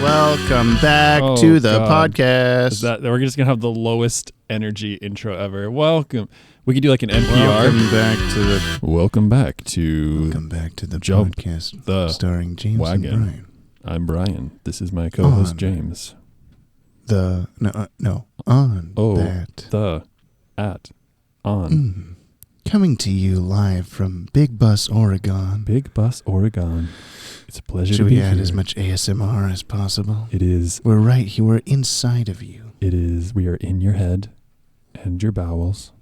Welcome back to the podcast. We're just going to have the lowest energy intro ever. Welcome. We could do like an NPR. Welcome back to the Jump podcast starring James Wagon. and Brian. I'm Brian. This is my co-host James. Coming to you live from Big Bus, Oregon. Big Bus, Oregon. It's a pleasure Should to be we add here. as much ASMR as possible? It is. We're right here. We're inside of you. It is. We are in your head and your bowels.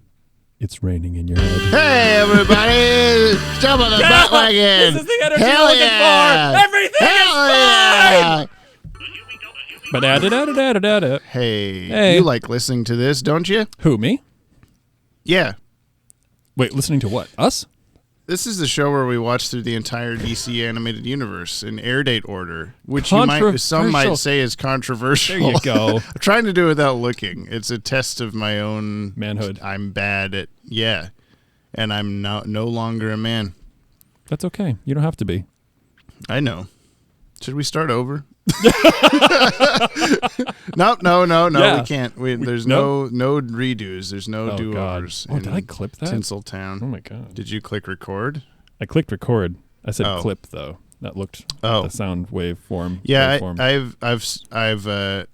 It's raining in your head. Hey, everybody! Jump on the Bat-Wagon! This is the energy Hell you're looking yeah! for! Everything Hell is fine! But Hey, you like listening to this, don't you? Who, me? Yeah. Wait, listening to what? Us? This is the show where we watch through the entire DC animated universe in Airdate order, which some might say is controversial. There you go. I'm trying to do it without looking. It's a test of my own manhood. I'm bad at, and I'm no longer a man. That's okay. You don't have to be. I know. Should we start over? No, Yeah. we can't. There's no redos. There's no do-overs. Oh, did I clip that? Tinseltown. Oh my god. Did you click record? I clicked record. I said clip though. That looked the sound wave form. Yeah, I've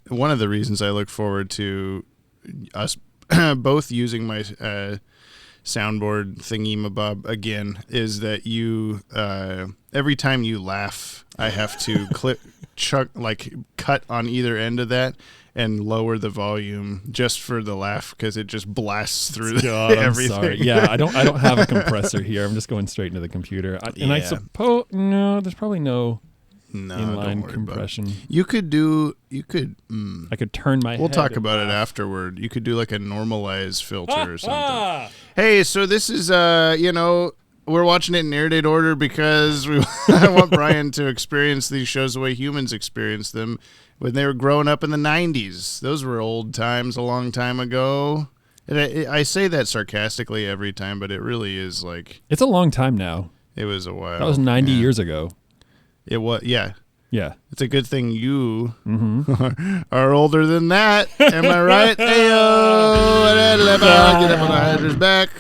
one of the reasons I look forward to us both using my soundboard thingy-mabob again is that you every time you laugh, I have to cut on either end of that and lower the volume just for the laugh because it just blasts through everything. I'm sorry. Yeah, I don't have a compressor here. I'm just going straight into the computer. I suppose there's probably no inline compression. I could turn my head. We'll talk about it afterward. You could do like a normalize filter or something. Hey, so this is we're watching it in Airdate order because I want Brian to experience these shows the way humans experience them when they were growing up in the 90s. Those were old times a long time ago. And I say that sarcastically every time, but it really is like... It's a long time now. It was a while. That was 90 years ago. It was, yeah. Yeah. It's a good thing you are older than that. Am I right? Ayo! Get up on the Hydra's back.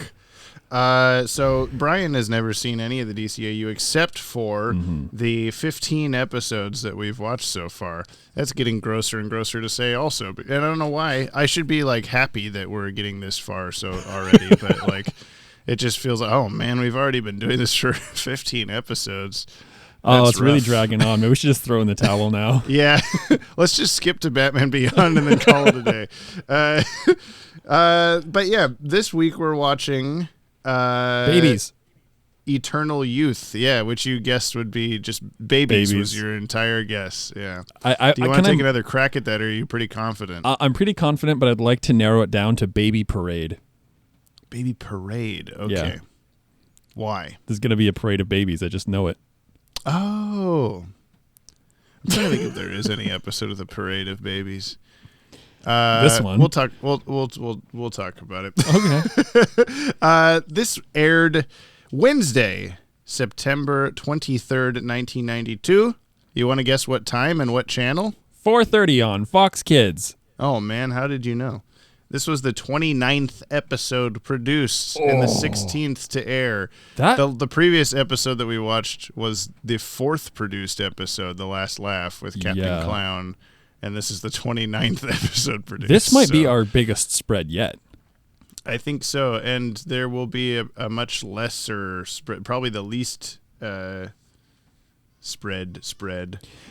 So Brian has never seen any of the DCAU except for the 15 episodes that we've watched so far. That's getting grosser and grosser to say also. And I don't know why. I should be like happy that we're getting this far already, but like it just feels like, oh man, we've already been doing this for 15 episodes. Oh, it's really dragging on. Maybe we should just throw in the towel now. Yeah. Let's just skip to Batman Beyond and then call it a day. But yeah, this week we're watching Babies. Eternal Youth, which you guessed would be just babies. Was your entire guess. Yeah. Do you want to take another crack at that, or are you pretty confident? I'm pretty confident, but I'd like to narrow it down to Baby Parade. Baby Parade. Okay. Yeah. Why? There's going to be a parade of babies. I just know it. Oh. I'm trying to think if there is any episode of the Parade of Babies. This one we'll talk. We'll talk about it. Okay. This aired Wednesday, September 23rd, 1992. You want to guess what time and what channel? 4:30 on Fox Kids. Oh man, how did you know? This was the 29th episode produced and the 16th to air. The previous episode that we watched was the 4th produced episode, The Last Laugh with Captain Clown. And this is the 29th episode produced. This might be our biggest spread yet. I think so. And there will be a much lesser spread, probably the least spread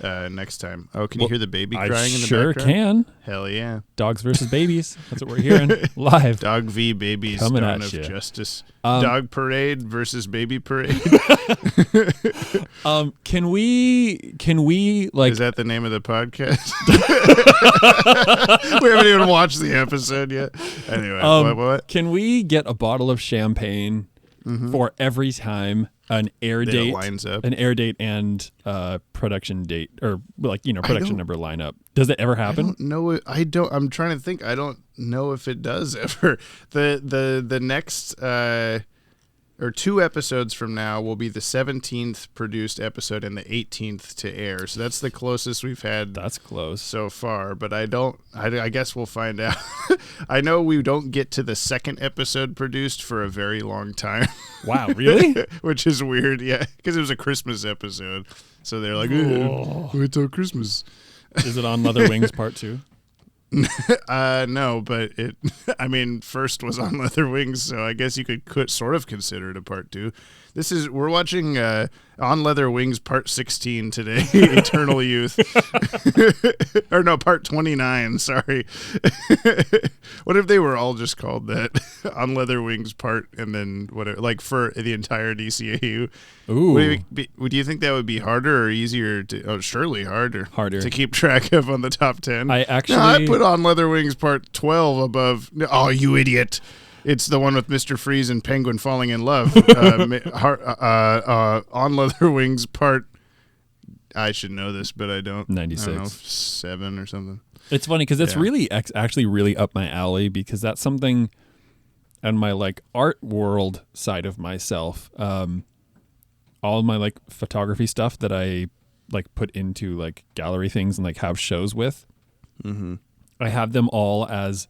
next time. Oh, can you hear the baby crying in the background? I sure can. Hell yeah. Dogs versus babies. That's what we're hearing live. Dog v. Babies. Coming Dawn at of you. Justice. Dog Parade versus Baby Parade. Can we like... Is that the name of the podcast? We haven't even watched the episode yet. Anyway, what? Can we get a bottle of champagne for every time an air date lines up, an air date and production date, or production number line up? Does it ever happen? I don't know. I'm trying to think. I don't know if it does ever. The next or 2 episodes from now will be the 17th produced episode and the 18th to air. So that's the closest we've had. That's close so far, but I guess we'll find out. I know we don't get to the second episode produced for a very long time. Wow, really? Which is weird, yeah, because it was a Christmas episode. So they're like, wait till Christmas. Is it On Leather Wings Part 2? No, but first was On Leather Wings, so I guess you could sort of consider it a part 2. We're watching On Leather Wings Part 16 today, Eternal Youth. Or no, Part 29, sorry. What if they were all just called that? On Leather Wings Part, and then whatever, like for the entire DCAU. Ooh. Would you think that would be harder or easier to? Oh, surely harder. Harder to keep track of on the top 10. I put On Leather Wings Part 12 above. Oh, you idiot! It's the one with Mr. Freeze and Penguin falling in love. On Leather Wings Part. I should know this, but I don't. 96. I don't know, 7 or something. It's funny because it's really actually really up my alley, because that's something on my like art world side of myself. All of my like photography stuff that I like put into like gallery things and like have shows with. Mm-hmm. I have them all as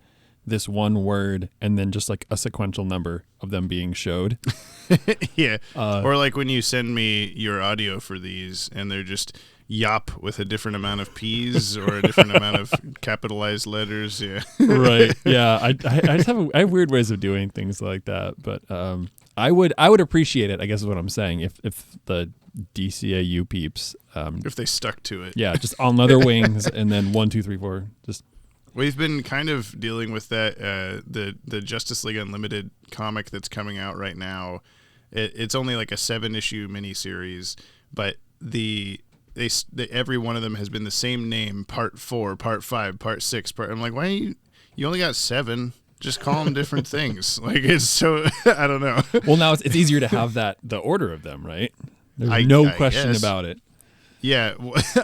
this one word and then just like a sequential number of them being showed. Yeah. Or like when you send me your audio for these and they're just yop with a different amount of P's or a different amount of capitalized letters. Yeah. Right. Yeah. I just have weird ways of doing things like that, but I would appreciate it, I guess is what I'm saying, if the DCAU peeps if they stuck to it. Yeah, just On Leather Wings and then 1, 2, 3, 4 just. We've been kind of dealing with that, the Justice League Unlimited comic that's coming out right now. It's only like a 7-issue miniseries, but every one of them has been the same name: Part 4, Part 5, Part 6. I'm like, why you only got 7? Just call them different things. Like, it's so I don't know. Well, now it's easier to have the order of them, right? There's no question about it. Yeah,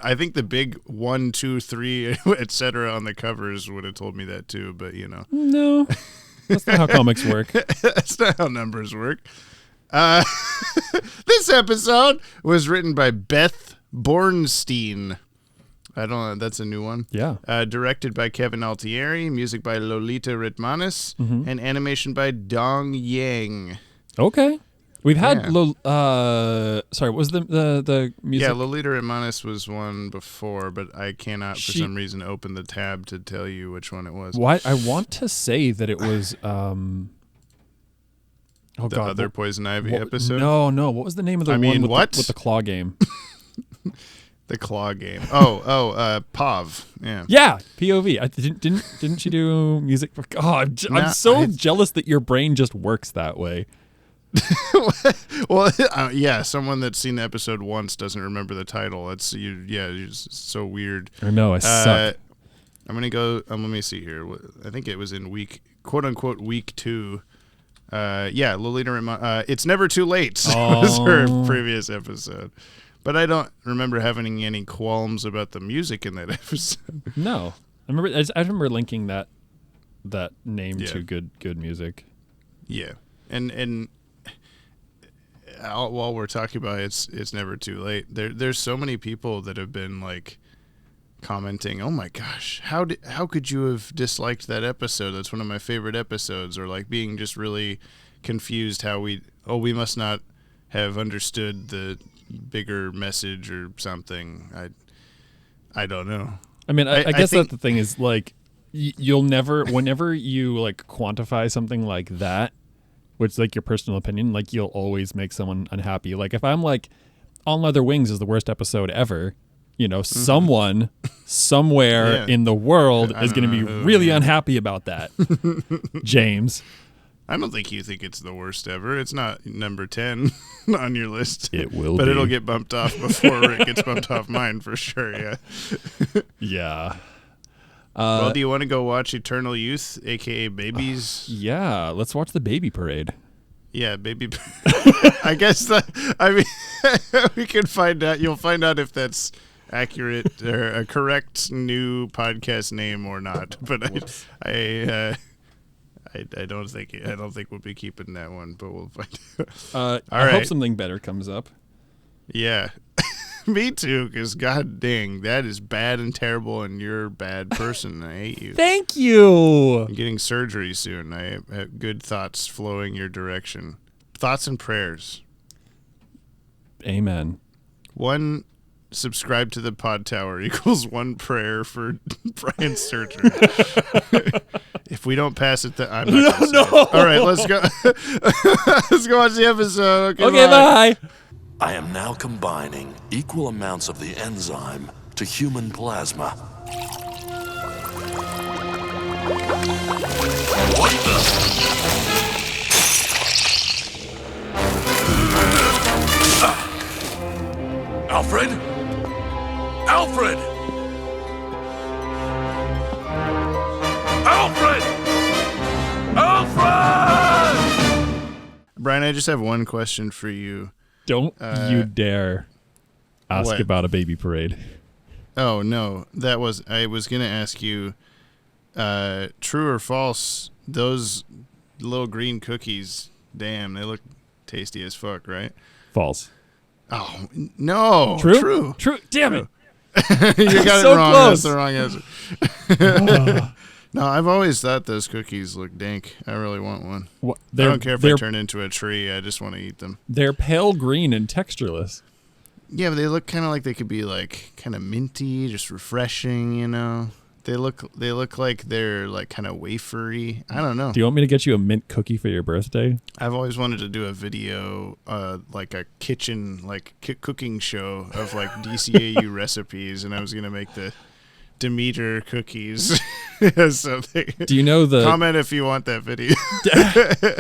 I think the big 1, 2, 3, etc. on the covers would have told me that too, but you know. No, that's not how comics work. That's not how numbers work. This episode was written by Beth Bornstein. I don't know. That's a new one. Yeah. Directed by Kevin Altieri, music by Lolita Ritmanis, and animation by Dong Yang. Okay. We've had sorry, what was the music? Yeah, Lolita Ritmanis was one before, but I cannot for some reason open the tab to tell you which one it was. Why I want to say that it was other Poison Ivy episode? No, what was the name of the one with the claw game? The claw game. POV. Yeah. Yeah, POV. Didn't she do music for? Oh, I'm so jealous that your brain just works that way. Well, yeah, someone that's seen the episode once doesn't remember the title. It's so weird. I know, I suck. I'm gonna go. Let me see here. I think it was in quote unquote week 2. Yeah, Lolita. It's Never Too Late was her previous episode, but I don't remember having any qualms about the music in that episode. No, I remember linking that name to good music. Yeah, and. While we're talking about it's never too late. There's so many people that have been like commenting, "Oh my gosh, how could you have disliked that episode? That's one of my favorite episodes." Or like being just really confused how we must not have understood the bigger message or something. I don't know. I mean, I guess that's the thing is like you'll never, whenever you like quantify something like that, which is like your personal opinion, like you'll always make someone unhappy. Like if I'm like, On Leather Wings is the worst episode ever, you know, someone somewhere in the world is going to be really unhappy about that. James. I don't think you think it's the worst ever. It's not number 10 on your list. It will but be. It'll get bumped off before it gets bumped off mine for sure, yeah. Yeah. Well, do you want to go watch Eternal Youth, a.k.a. Babies? Yeah, let's watch the baby parade. Yeah, baby. I guess we can find out. You'll find out if that's accurate or a correct new podcast name or not. But I don't think we'll be keeping that one, but we'll find out. I hope something better comes up. Yeah. Me too, because god dang, that is bad and terrible, and you're a bad person. I hate you. Thank you. I'm getting surgery soon. I have good thoughts flowing your direction. Thoughts and prayers. Amen. 1 subscribe to the Podtower equals 1 prayer for Brian's surgery. If we don't pass it, I'm not gonna say it. All right, let's go. Let's go watch the episode. Okay, bye. I am now combining equal amounts of the enzyme to human plasma. What the? Alfred? Alfred! Alfred! Alfred! Brian, I just have one question for you. Don't you dare ask what? about a baby parade. Oh no, I was gonna ask you, true or false? Those little green cookies, damn, they look tasty as fuck, right? False. Oh no, True. Damn it! You got So it wrong. close. That's the wrong answer. No, I've always thought those cookies look dank. I really want one. I don't care if I turn into a tree. I just want to eat them. They're pale green and textureless. Yeah, but they look kind of like they could be like kind of minty, just refreshing. You know, they look like they're like kind of wafery. I don't know. Do you want me to get you a mint cookie for your birthday? I've always wanted to do a video, like a kitchen, like cooking show of like DCAU recipes, and I was gonna make the Demeter cookies. So do you know the comment if you want that video?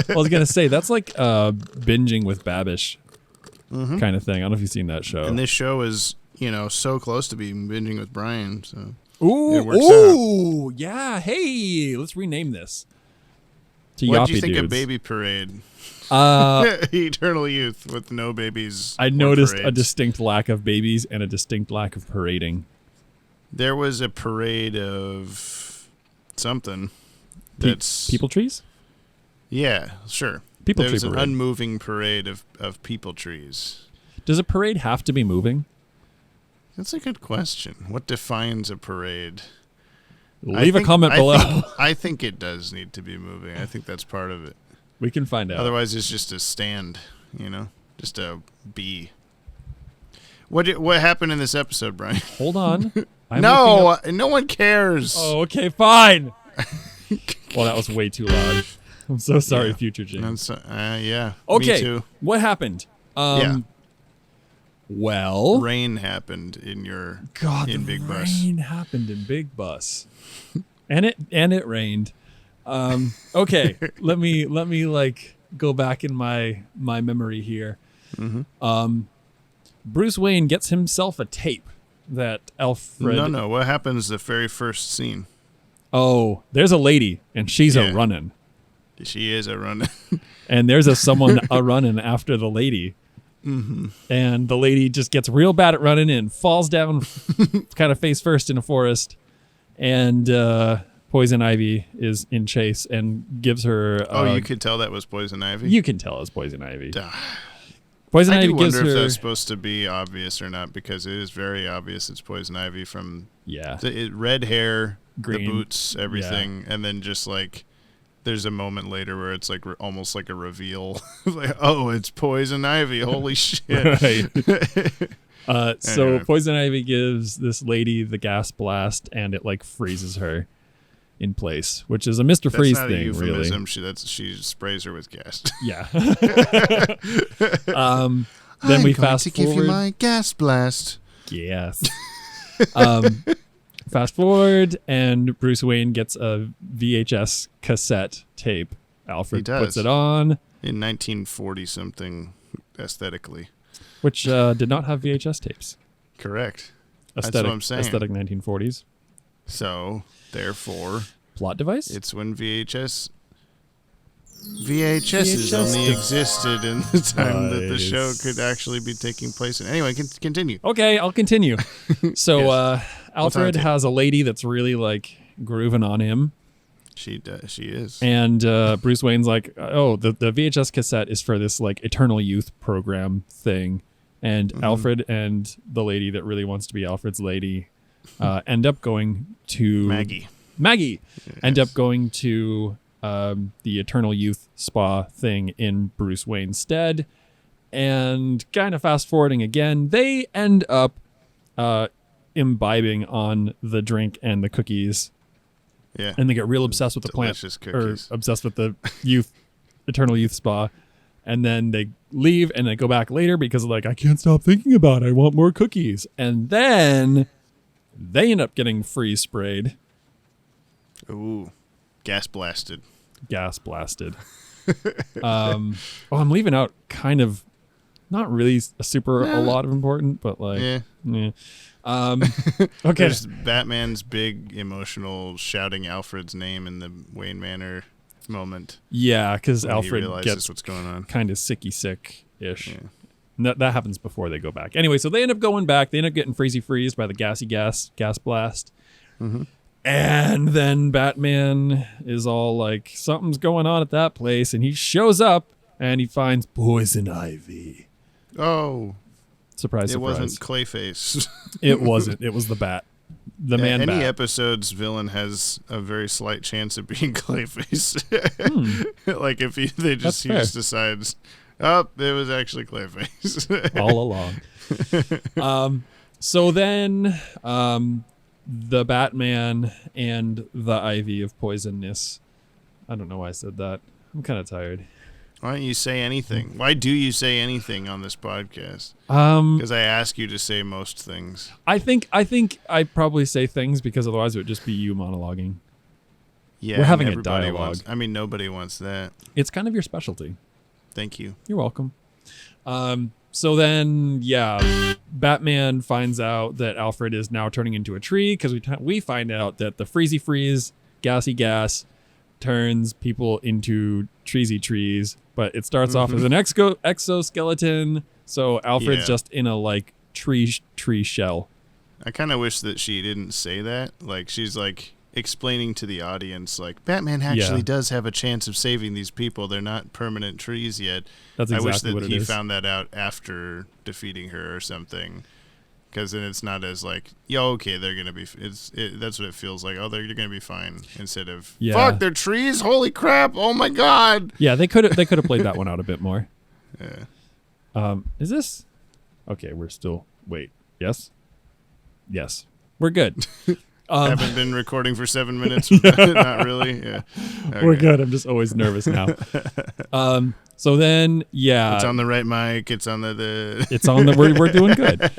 I was gonna say that's like binging with Babish kind of thing. I don't know if you've seen that show. And this show is, so close to being binging with Brian. So Ooh, it works out. Yeah. Hey, let's rename this to What Yappy do you think Dudes. of Baby Parade? Eternal youth with no babies. I or noticed a parades. distinct lack of babies and a distinct lack of parading. There was a parade of something. That's People trees? Yeah, sure. People There's tree an parade. unmoving parade of people trees. Does a parade have to be moving? That's a good question. What defines a parade? Leave a comment below. I think it does need to be moving. I think that's part of it. We can find out. Otherwise, it's just a stand, just a bee. What happened in this episode, Brian? Hold on. No one cares. Oh, okay, fine. Well, that was way too loud. I'm so sorry, Yeah. Future James. Yeah. Okay, Me too. what happened? Yeah. Well, Rain happened in Big Bus. rain happened in Big Bus, and it rained. Okay, let me like go back in my memory here. Mm-hmm. Bruce Wayne gets himself a tape that Alfred. No. What happens the very first scene? Oh, there's a lady and she's Yeah. a running, She is a running. and there's someone a running after the lady. Mm-hmm. And the lady just gets real bad at running and falls down kind of face first in a forest. And Poison Ivy is in chase and gives her... you could tell that was Poison Ivy? You can tell it's Poison Ivy. Duh. Poison I Ivy do gives wonder if her... that's supposed to be obvious or not, because it is very obvious it's Poison Ivy from Yeah. red hair, Green. the boots, everything. And then just like... There's a moment later where it's like almost like a reveal. Like, oh, it's Poison Ivy. Holy shit. Right. So Anyway. Poison Ivy gives this lady the gas blast and it like freezes her in place, which is a Mr. That's Freeze not a thing, euphemism. really. She sprays her with gas. Yeah. Then we fast to forward. give you my gas blast. Yes. Fast forward, and Bruce Wayne gets a VHS cassette tape. Alfred He does. puts it on, In 1940 something aesthetically. which did not have VHS tapes. Correct. Aesthetic, That's what I'm saying. Aesthetic 1940s. So, therefore, Plot device? it's when VHS only existed in the time that the show could actually be taking place in. Anyway, continue. Okay, I'll continue. So Yes. Alfred tape? has a lady that's really like grooving on him. She does. She is. And Bruce Wayne's like, oh, the VHS cassette is for this like Eternal Youth program thing. And Alfred and the lady that really wants to be Alfred's lady end up going to Maggie. Yes. End up going to the Eternal Youth spa thing in Bruce Wayne's stead. And kind of fast forwarding again, they end up imbibing on the drink and the cookies. Yeah. And they get real obsessed with the plant, cookies. or obsessed with the Eternal Youth spa. And then they leave and they go back later because like, I can't stop thinking about it. I want more cookies. And then they end up getting freeze sprayed. Ooh, gas blasted. I'm leaving out kind of not really a lot of important, but like, yeah. Okay. There's Batman's big emotional shouting Alfred's name in the Wayne Manor moment. Yeah, because Alfred realizes gets what's going on. Kind of sicky-sick-ish. Yeah. That happens before they go back. Anyway, so they end up going back. They end up getting freezed by the gas blast. Mm-hmm. And then Batman is all like, something's going on at that place. And he shows up and he finds Poison Ivy. Oh. Surprise. It wasn't Clayface. It wasn't. It was the Bat. The man Any Bat. episode's villain has a very slight chance of being Clayface. Like if he just decides, oh, it was actually Clayface. All along. So then the Batman and the Ivy of Poisonness. I don't know why I said that. I'm kind of tired. Why don't you say anything? Why do you say anything on this podcast? Because I ask you to say most things. I think I probably say things because otherwise it would just be you monologuing. Yeah, we're having a dialogue. Nobody wants that. It's kind of your specialty. Thank you. You're welcome. So then, yeah, Batman finds out that Alfred is now turning into a tree because we find out that the freezy freeze, gassy gas turns people into treesy trees, but it starts off as an exoskeleton. So Alfred's just in a like tree shell. I kind of wish that she didn't say that. Like she's like explaining to the audience, like Batman actually does have a chance of saving these people. They're not permanent trees yet. That's exactly I wish that what it he is. found that out after defeating her or something. Because then it's not as like, okay, they're gonna be. That's what it feels like. Oh, they're gonna be fine. Instead of, fuck, they're trees. Holy crap! Oh my god. Yeah, they could have played that one out a bit more. Yeah. Is this okay? We're still Yes. We're good. Haven't been recording for 7 minutes. Not really. Yeah. Okay. We're good. I'm just always nervous now. So then, it's on the right mic. It's on the. It's on the. We're doing good.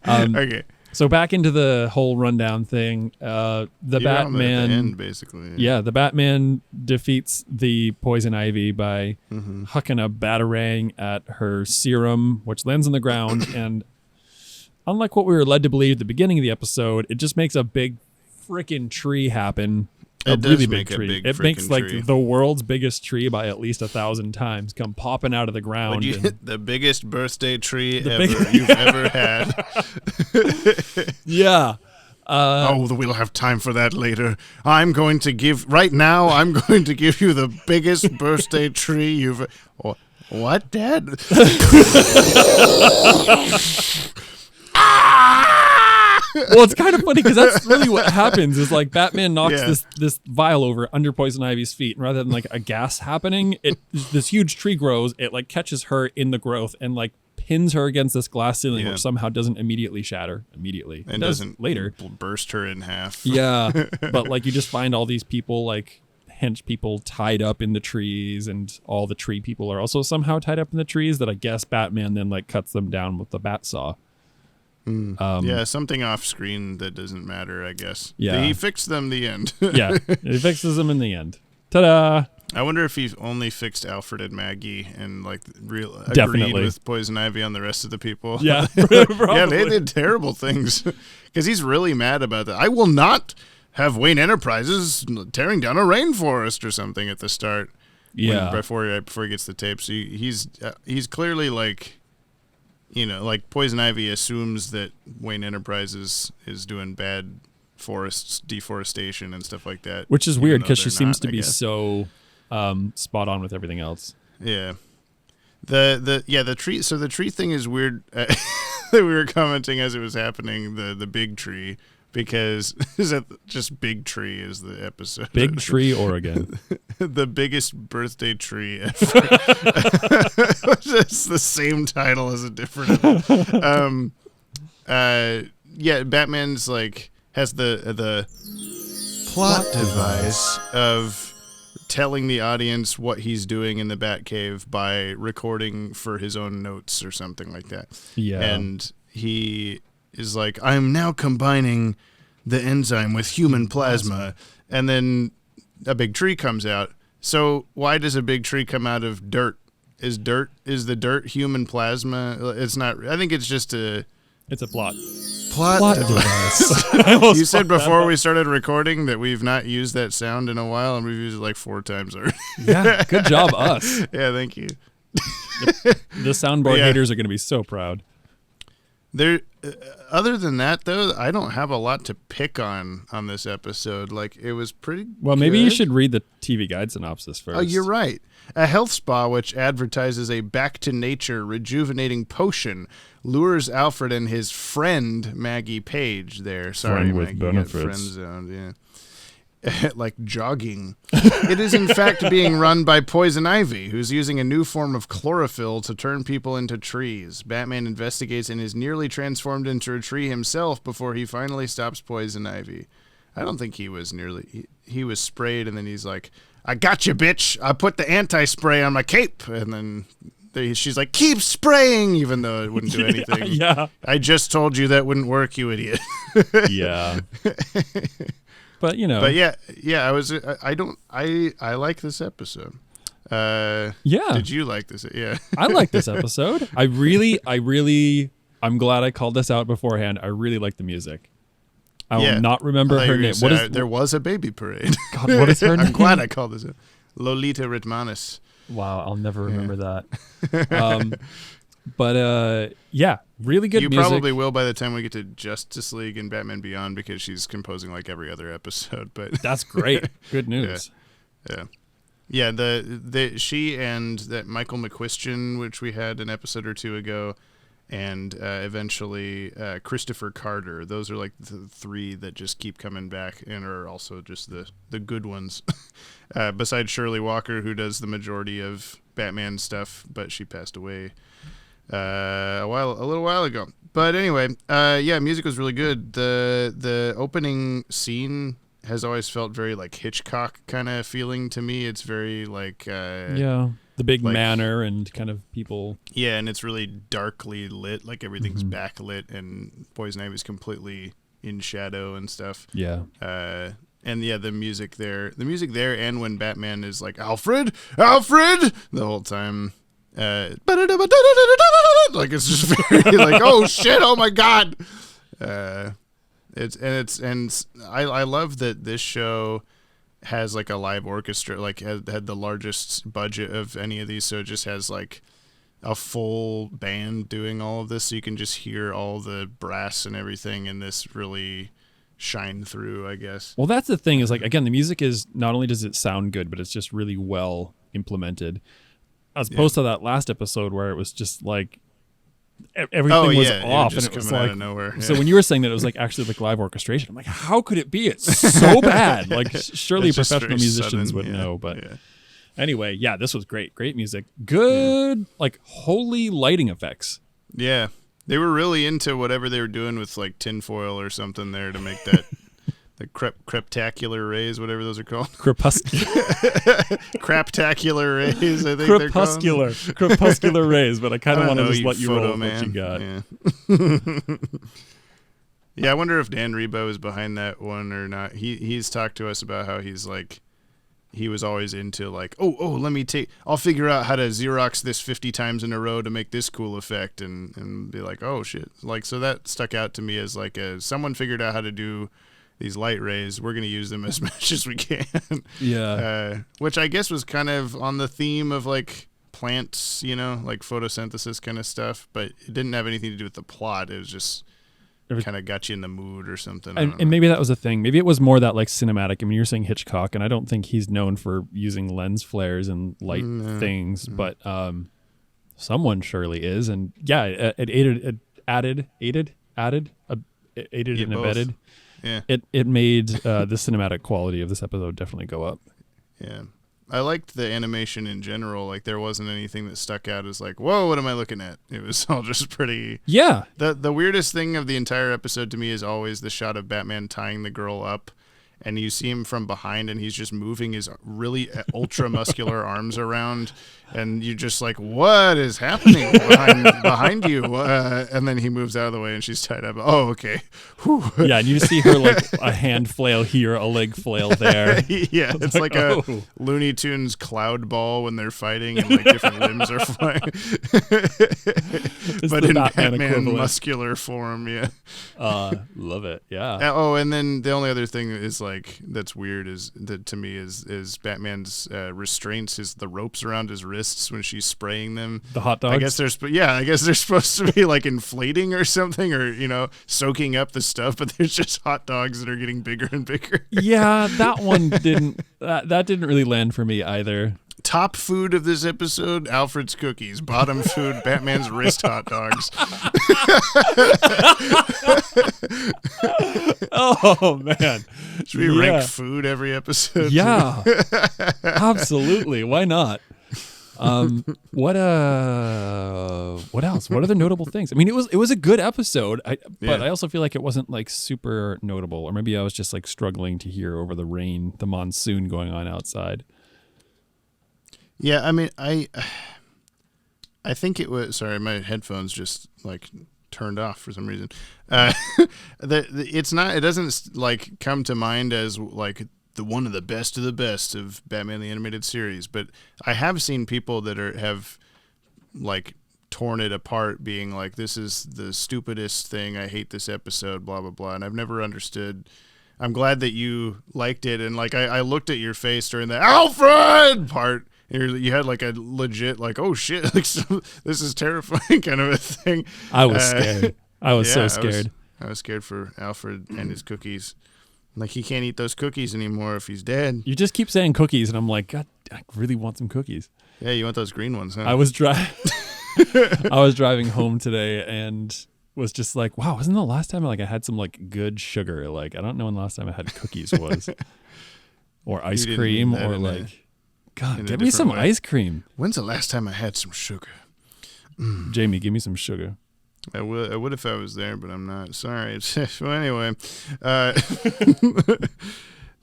Okay. So back into the whole rundown thing. The Batman, at the end, basically. Yeah, the Batman defeats the Poison Ivy by hucking a batarang at her serum, which lands on the ground. And unlike what we were led to believe at the beginning of the episode, it just makes a big freaking tree happen. A really big tree. It makes like the world's biggest tree by at least 1,000 times come popping out of the ground. The biggest birthday tree you've ever had. Yeah. We'll have time for that later. I'm going to give you the biggest birthday tree you've. What, Dad? Well, it's kind of funny because that's really what happens is like Batman knocks this vial over under Poison Ivy's feet, and rather than like a gas happening, this huge tree grows. It like catches her in the growth and like pins her against this glass ceiling, which somehow doesn't immediately shatter immediately. And doesn't later burst her in half. Yeah, but like you just find all these people like hench people tied up in the trees, and all the tree people are also somehow tied up in the trees. That I guess Batman then like cuts them down with the bat saw. Something off screen that doesn't matter, I guess. Yeah. He fixed them the end. Yeah, he fixes them in the end. Ta-da! I wonder if he only fixed Alfred and Maggie and like agreed with Poison Ivy on the rest of the people. Yeah, yeah, they did terrible things because he's really mad about that. I will not have Wayne Enterprises tearing down a rainforest or something at the start. Yeah, before he gets the tapes, he's clearly like. Like Poison Ivy assumes that Wayne Enterprises is doing bad forests, deforestation, and stuff like that. Which is even weird though because she they're seems not, to I be guess. so spot on with everything else. Yeah. The tree. So the tree thing is weird. That we were commenting as it was happening. The big tree, because is that just big tree is the episode. Big Tree, Oregon. The biggest birthday tree ever. It's the same title as a different. Yeah, Batman's like has the plot device of telling the audience what he's doing in the Batcave by recording for his own notes or something like that. Yeah. And he is like, I'm now combining the enzyme with human plasma. And then a big tree comes out. So why does a big tree come out of dirt? Is the dirt human plasma? It's not. I think it's just a It's a plot device. device. You said before we started recording that we've not used that sound in a while, and we've used it like 4 times already. Yeah, good job, us. Yeah, thank you. The soundboard Yeah. haters are going to be so proud. There, other than that, though, I don't have a lot to pick on this episode. Like, it was pretty Well, maybe you good. should read the TV Guide synopsis first. Oh, you're right. A health spa which advertises a back-to-nature rejuvenating potion lures Alfred and his friend, Maggie Page, there. Sorry, Friend with Maggie, benefits. got friend-zoned, yeah. Like jogging. It is, in fact, being run by Poison Ivy, who's using a new form of chlorophyll to turn people into trees. Batman investigates and is nearly transformed into a tree himself before he finally stops Poison Ivy. I don't think he was nearly... He was sprayed, and then he's like, I got you, bitch. I put the anti-spray on my cape. And then she's like, keep spraying, even though it wouldn't do anything. Yeah. I just told you that wouldn't work, you idiot. Yeah. But, you know. But yeah, I like this episode. Yeah. Did you like this? Yeah. I like this episode. I'm glad I called this out beforehand. I really like the music. I will not remember her name. What is there was a baby parade. God, what is her name? I'm glad I called this out. Lolita Ritmanis. Wow, I'll never remember that. But yeah, really good You music. probably will by the time we get to Justice League and Batman Beyond, because she's composing like every other episode. But That's great. Good news. Yeah. She and that Michael McQuistion, which we had an episode or 2 ago, and eventually Christopher Carter. Those are like the 3 that just keep coming back and are also just the good ones. Besides Shirley Walker, who does the majority of Batman stuff, but she passed away a little while ago. But anyway, yeah, music was really good. The opening scene has always felt very like Hitchcock kind of feeling to me. It's very like Yeah. The big manor and kind of people. Yeah, and it's really darkly lit, like everything's backlit, and Poison Ivy's completely in shadow and stuff. Yeah. And yeah, the music there, and when Batman is like, Alfred, the whole time, like it's just very like, oh shit, oh my god. I love that this show has like a live orchestra, like had the largest budget of any of these, so it just has like a full band doing all of this, so you can just hear all the brass and everything in this really shine through, I guess. Well, that's the thing is like, again, the music is not only does it sound good, but it's just really well implemented, as opposed to that last episode where it was just like everything was off just and it was coming like out of nowhere. So when you were saying that it was like actually like live orchestration, I'm like, how could it be? It's so bad. Like surely It's just professional very musicians sudden, would yeah, know. But yeah. anyway, yeah, this was great. Great music. Good, like holy lighting effects. Yeah. They were really into whatever they were doing with like tinfoil or something there to make that the creptacular rays, whatever those are called. Craptacular rays, I think they're called. Crepuscular rays, but I kind of want to know, just you let you roll photo with what you got. Yeah. Yeah, I wonder if Dan Rebo is behind that one or not. He's talked to us about how he's like, he was always into like, I'll figure out how to Xerox this 50 times in a row to make this cool effect, and be like, oh shit. Like, so that stuck out to me as like someone figured out how to do these light rays. We're going to use them as much as we can. Yeah. Which I guess was kind of on the theme of like plants, like photosynthesis kind of stuff, but it didn't have anything to do with the plot. It was just kind of got you in the mood or something. And maybe that was a thing. Maybe it was more that like cinematic. I mean, you're saying Hitchcock, and I don't think he's known for using lens flares and light things, but someone surely is. And yeah, it aided and abetted. Yeah. It made the cinematic quality of this episode definitely go up. Yeah. I liked the animation in general. Like, there wasn't anything that stuck out as like, whoa, what am I looking at? It was all just pretty. Yeah. The weirdest thing of the entire episode to me is always the shot of Batman tying the girl up, and you see him from behind, and he's just moving his really ultra muscular arms around, and you're just like, what is happening behind you? And then he moves out of the way, and she's tied up. Oh, okay. Whew. Yeah, and you see her like a hand flail here, a leg flail there. Yeah, it's like a Looney Tunes cloud ball when they're fighting and like different limbs are flying. But in Batman muscular form, yeah. Love it. Yeah. Oh, and then the only other thing is like that's weird is that to me is Batman's restraints, the ropes around his wrists when she's spraying them. The hot dogs. I guess they're supposed to be like inflating or something, or soaking up the stuff, but there's just hot dogs that are getting bigger and bigger. Yeah, that one didn't. That didn't really land for me either. Top food of this episode, Alfred's cookies. Bottom food, Batman's wrist hot dogs. Oh, man. Should we rank food every episode? Yeah, absolutely. Why not? What else? What other notable things? I mean, it was a good episode, but I also feel like it wasn't like super notable, or maybe I was just like struggling to hear over the rain, the monsoon going on outside. Yeah, I mean, I think it was. Sorry, my headphones just like turned off for some reason. It's not. It doesn't like come to mind as like one of the best of Batman the Animated Series, but I have seen people that have like torn it apart, being like, "This is the stupidest thing. I hate this episode." Blah blah blah. And I've never understood. I'm glad that you liked it, and like I looked at your face during the Alfred part. You had like a legit like, oh shit, like this is terrifying kind of a thing. I was scared. I was so scared. I was scared for Alfred and his cookies. Like, he can't eat those cookies anymore if he's dead. You just keep saying cookies, and I'm like, God, I really want some cookies. Yeah, you want those green ones, huh? I was driving home today and was just like, wow, wasn't the last time like I had some like good sugar? Like, I don't know when the last time I had cookies was. Or ice cream, or like, God, get me some ice cream. When's the last time I had some sugar? Jamie, give me some sugar. I would if I was there, but I'm not. Sorry. Well, anyway.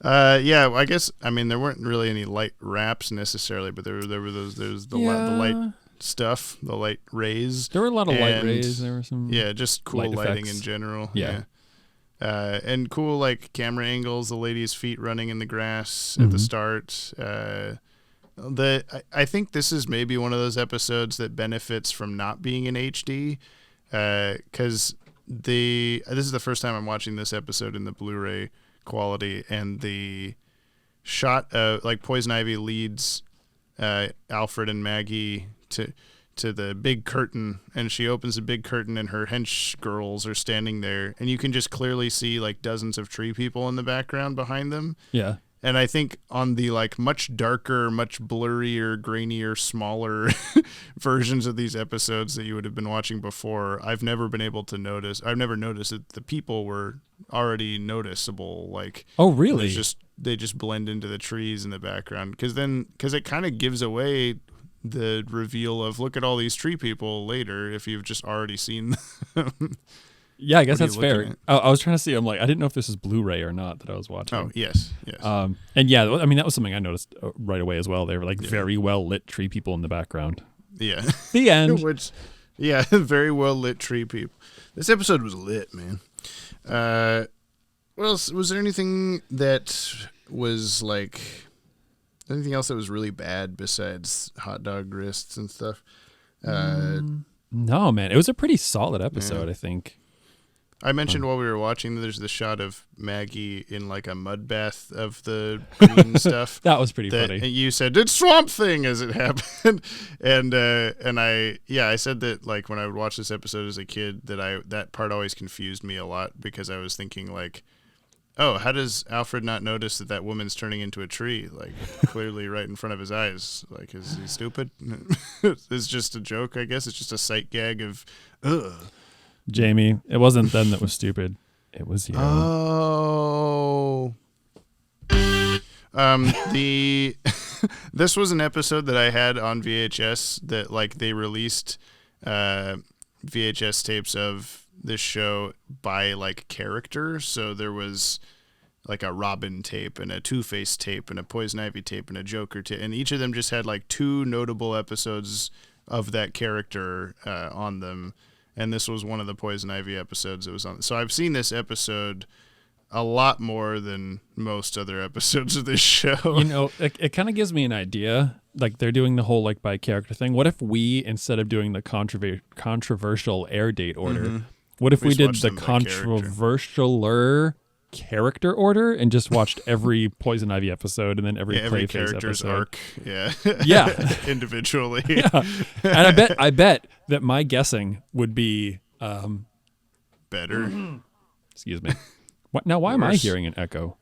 Yeah, I guess, I mean, there weren't really any light wraps necessarily, but there were those, there's the light stuff, the light rays. There were a lot of light rays. There were some just cool lighting in general. Yeah. And cool, like, camera angles, the lady's feet running in the grass at the start. I think this is maybe one of those episodes that benefits from not being in HD, because this is the first time I'm watching this episode in the Blu-ray quality, and the shot of like Poison Ivy leads Alfred and Maggie to the big curtain, and she opens the big curtain, and her hench girls are standing there, and you can just clearly see like dozens of tree people in the background behind them. Yeah. And I think on the like much darker, much blurrier, grainier, smaller versions of these episodes that you would have been watching before, I've never noticed that the people were already noticeable. Like, oh really? They just blend into the trees in the background, because it kind of gives away the reveal of, look at all these tree people later if you've just already seen them. Yeah, I guess that's fair. I was trying to see. I'm like, I didn't know if this is Blu-ray or not that I was watching. Oh, yes. And yeah, I mean, that was something I noticed right away as well. They were like very well lit tree people in the background. Yeah. The end. Very well lit tree people. This episode was lit, man. Well, was there anything that was like, anything else that was really bad besides hot dog wrists and stuff? No, man. It was a pretty solid episode, I think. I mentioned while we were watching, there's the shot of Maggie in like a mud bath of the green stuff. That was pretty funny. You said it's Swamp Thing as it happened, and I said that like when I would watch this episode as a kid that part always confused me a lot because I was thinking like, oh, how does Alfred not notice that woman's turning into a tree like clearly right in front of his eyes? Like, is he stupid? It's just a joke, I guess. It's just a sight gag of, ugh. Jamie, it wasn't them that was stupid. It was you. Oh. This was an episode that I had on VHS that like they released VHS tapes of this show by like character. So there was like a Robin tape and a Two-Face tape and a Poison Ivy tape and a Joker tape, and each of them just had like 2 notable episodes of that character on them. And this was one of the Poison Ivy episodes that was on. So I've seen this episode a lot more than most other episodes of this show. You know, it kind of gives me an idea. Like they're doing the whole like by character thing. What if we, instead of doing the controversial air date order, what if we did the controversialer character order and just watched every Poison Ivy episode and then every character's episode. arc, yeah, individually. Yeah. And I bet that my guessing would be better. Excuse me. Why am I hearing an echo?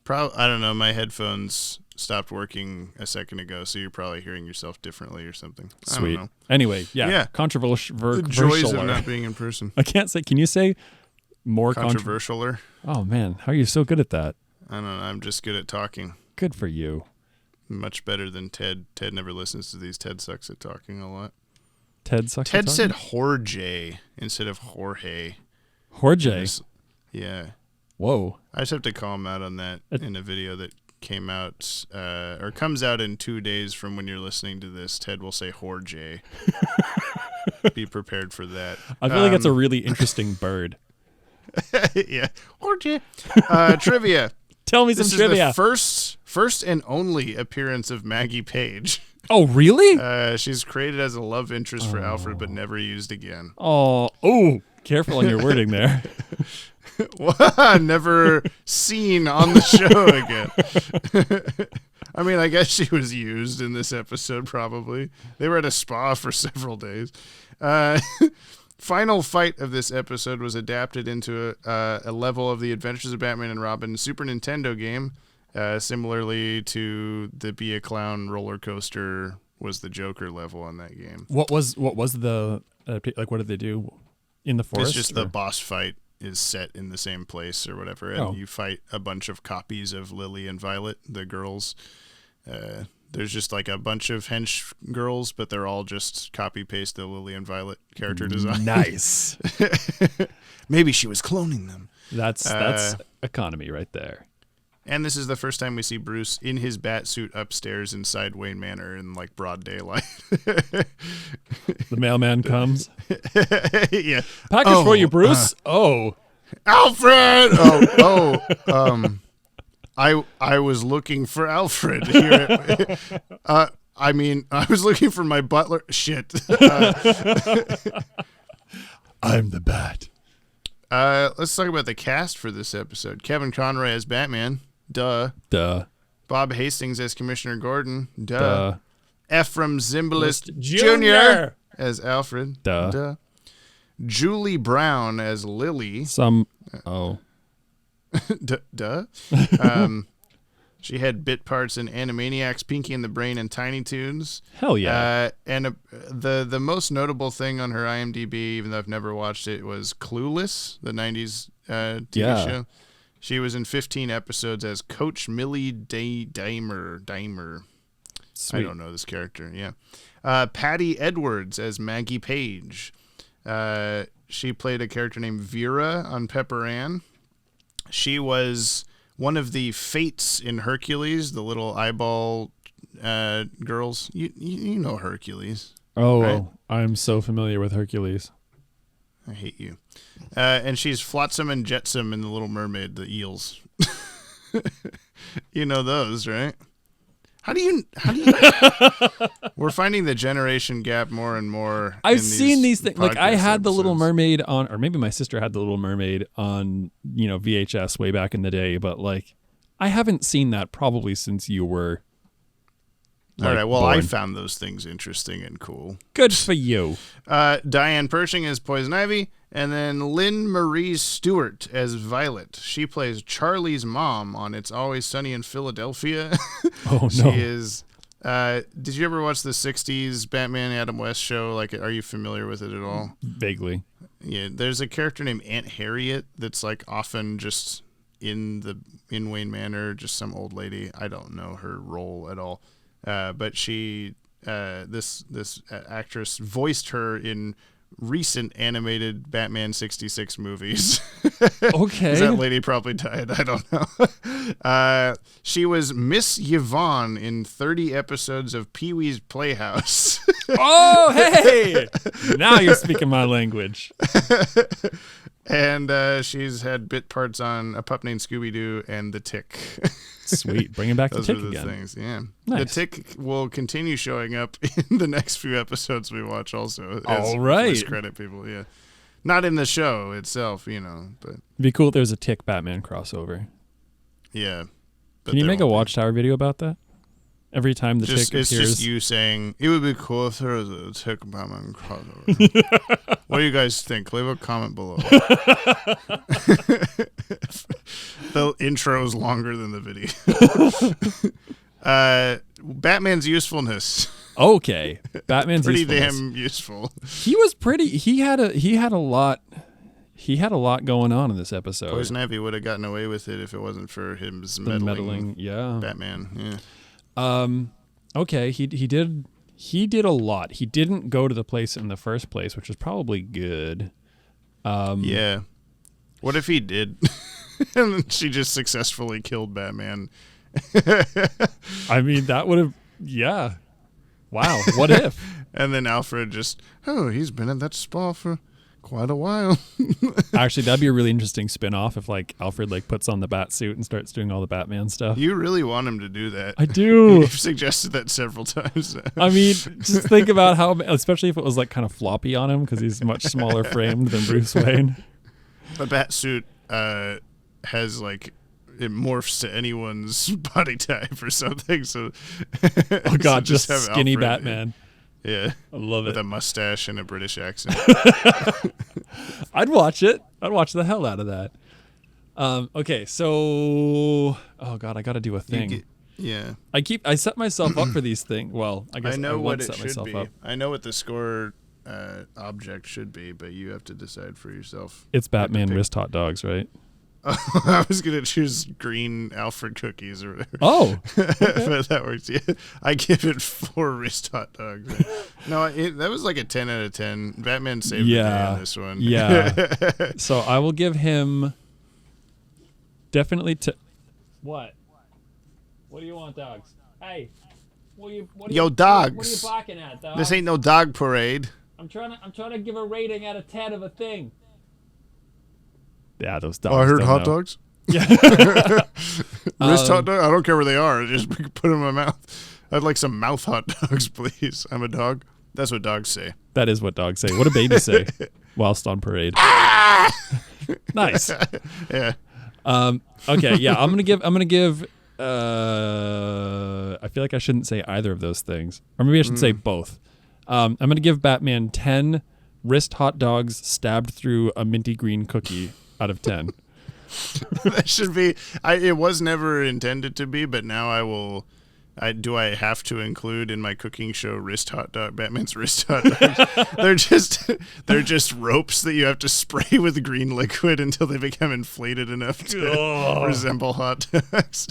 I don't know. My headphones stopped working a second ago, so you're probably hearing yourself differently or something. Sweet. I don't know. Anyway, yeah. Controversial. The joys of not being in person. I can't say. Can you say more controversialer? Oh man, how are you so good at that? I don't know. I'm just good at talking. Good for you. Much better than Ted. Ted never listens to these. Ted sucks at talking a lot. Ted said Jorge instead of Jorge. Jorge. Yeah. Whoa. I just have to call him out on that in a video that came out or comes out in 2 days from when you're listening to this. Ted will say Jorge. Be prepared for that. I feel like it's a really interesting bird. Yeah. Jorge. Trivia. Tell me some trivia. This is the first and only appearance of Maggie Page. Oh, really? She's created as a love interest for Alfred, but never used again. Oh, careful on your wording there. Never seen on the show again. I mean, I guess she was used in this episode, probably. They were at a spa for several days. Final fight of this episode was adapted into a level of The Adventures of Batman and Robin Super Nintendo game. Similarly to the Be a Clown roller coaster was the Joker level on that game. What was the what did they do in the forest? It's just the boss fight is set in the same place or whatever, and you fight a bunch of copies of Lily and Violet, the girls. There's just like a bunch of hench girls, but they're all just copy paste the Lily and Violet character design. Nice. Maybe she was cloning them. That's economy right there. And this is the first time we see Bruce in his bat suit upstairs inside Wayne Manor in like broad daylight. The mailman comes. Yeah. Package for you, Bruce. Alfred. I was looking for Alfred here. I was looking for my butler. Shit. I'm the Bat. Let's talk about the cast for this episode. Kevin Conroy as Batman. Duh. Bob Hastings as Commissioner Gordon. Duh. Ephraim Zimbalist Jr. as Alfred. Duh. Julie Brown as Lily. Duh. She had bit parts in Animaniacs, Pinky and the Brain, and Tiny Toons. Hell yeah. And the most notable thing on her IMDb, even though I've never watched it, was Clueless, the 90s TV show. She was in 15 episodes as Coach Millie Dimer. Sweet. I don't know this character, yeah. Patty Edwards as Maggie Page. She played a character named Vera on Pepper Ann. She was one of the Fates in Hercules, the little eyeball girls. You know Hercules. Right? I'm so familiar with Hercules. I hate you. And she's Flotsam and Jetsam in The Little Mermaid, the eels. You know those, right? How do you We're finding the generation gap more and more. I've seen these things. Like I had podcast The Little episodes. Mermaid on, or maybe my sister had The Little Mermaid on, VHS way back in the day, but like I haven't seen that probably since you were All right. Well, I born. found those things interesting and cool. Good for you. Diane Pershing as Poison Ivy, and then Lynn Marie Stewart as Violet. She plays Charlie's mom on It's Always Sunny in Philadelphia. Oh, no. She is. Did you ever watch the '60s Batman Adam West show? Like, are you familiar with it at all? Vaguely. Yeah. There's a character named Aunt Harriet that's like often just in Wayne Manor, just some old lady. I don't know her role at all. But she, this actress voiced her in recent animated Batman 66 movies. Okay. That lady probably died. I don't know. She was Miss Yvonne in 30 episodes of Pee-wee's Playhouse. Oh, hey! Now you're speaking my language. And she's had bit parts on A Pup Named Scooby-Doo and The Tick. Sweet. Bringing back the Those Tick are the again. things, yeah. Nice. The Tick will continue showing up in the next few episodes we watch also. As All right. voice credit people, yeah. Not in the show itself, but It'd be cool if there was a Tick Batman crossover. yeah. But Can you there make a won't be. Watchtower video about that? Every time the Tick It's appears. just you saying, it would be cool if there was a Tick Batman crossover. What do you guys think? Leave a comment below. The intro's longer than the video. Batman's usefulness. Okay. Batman's Pretty usefulness. damn useful. He was pretty. He had a lot. He had a lot going on in this episode. Poison Ivy would have gotten away with it if it wasn't for his The meddling yeah. Batman. Yeah. Okay. He did a lot. He didn't go to the place in the first place, which was probably good. Yeah. What if he did? And then she just successfully killed Batman. I mean, that would have. Yeah. Wow. What if? And then Alfred just, he's been at that spa for quite a while. Actually, that'd be a really interesting spin-off if like Alfred like puts on the bat suit and starts doing all the Batman stuff. You really want him to do that. I do. You've suggested that several times. I mean, just think about how, especially if it was like kind of floppy on him because he's much smaller framed than Bruce Wayne. The bat suit has like, it morphs to anyone's body type or something. So, Oh God, so just have skinny Alfred, Batman. Yeah. I love With it. a mustache and a British accent. I'd watch it. I'd watch the hell out of that. Okay, so oh God, I got to do a thing. Yeah. I set myself up for these things. Well, I guess I know what would it set should myself be. up. I know what the score object should be, but you have to decide for yourself. It's Batman pick. wrist hot dogs, right? I was gonna choose green Alfred cookies or whatever. Oh, But that works. Yeah, I give it 4 wrist hot dogs. No, that was like a 10 out of 10. Batman saved the day on this one. Yeah. So I will give him definitely what? What do you want, dogs? Hey, Yo, dogs. What are you barking at, dog? This ain't no dog parade. I'm trying to give a rating out of 10 of a thing. Yeah, those dogs. Oh, I heard don't hot know. dogs. Yeah. Wrist hot dog? I don't care where they are. Just put them in my mouth. I'd like some mouth hot dogs, please. I'm a dog. That's what dogs say. That is what dogs say. What do babies say whilst on parade? Nice. Yeah. Okay, yeah, I'm gonna give I feel like I shouldn't say either of those things. Or maybe I should say both. I'm gonna give Batman 10 wrist hot dogs stabbed through a minty green cookie out of 10. That should be. It was never intended to be, but now I will. Do I have to include in my cooking show wrist hot dog? Batman's wrist hot dogs. they're just ropes that you have to spray with green liquid until they become inflated enough to resemble hot dogs.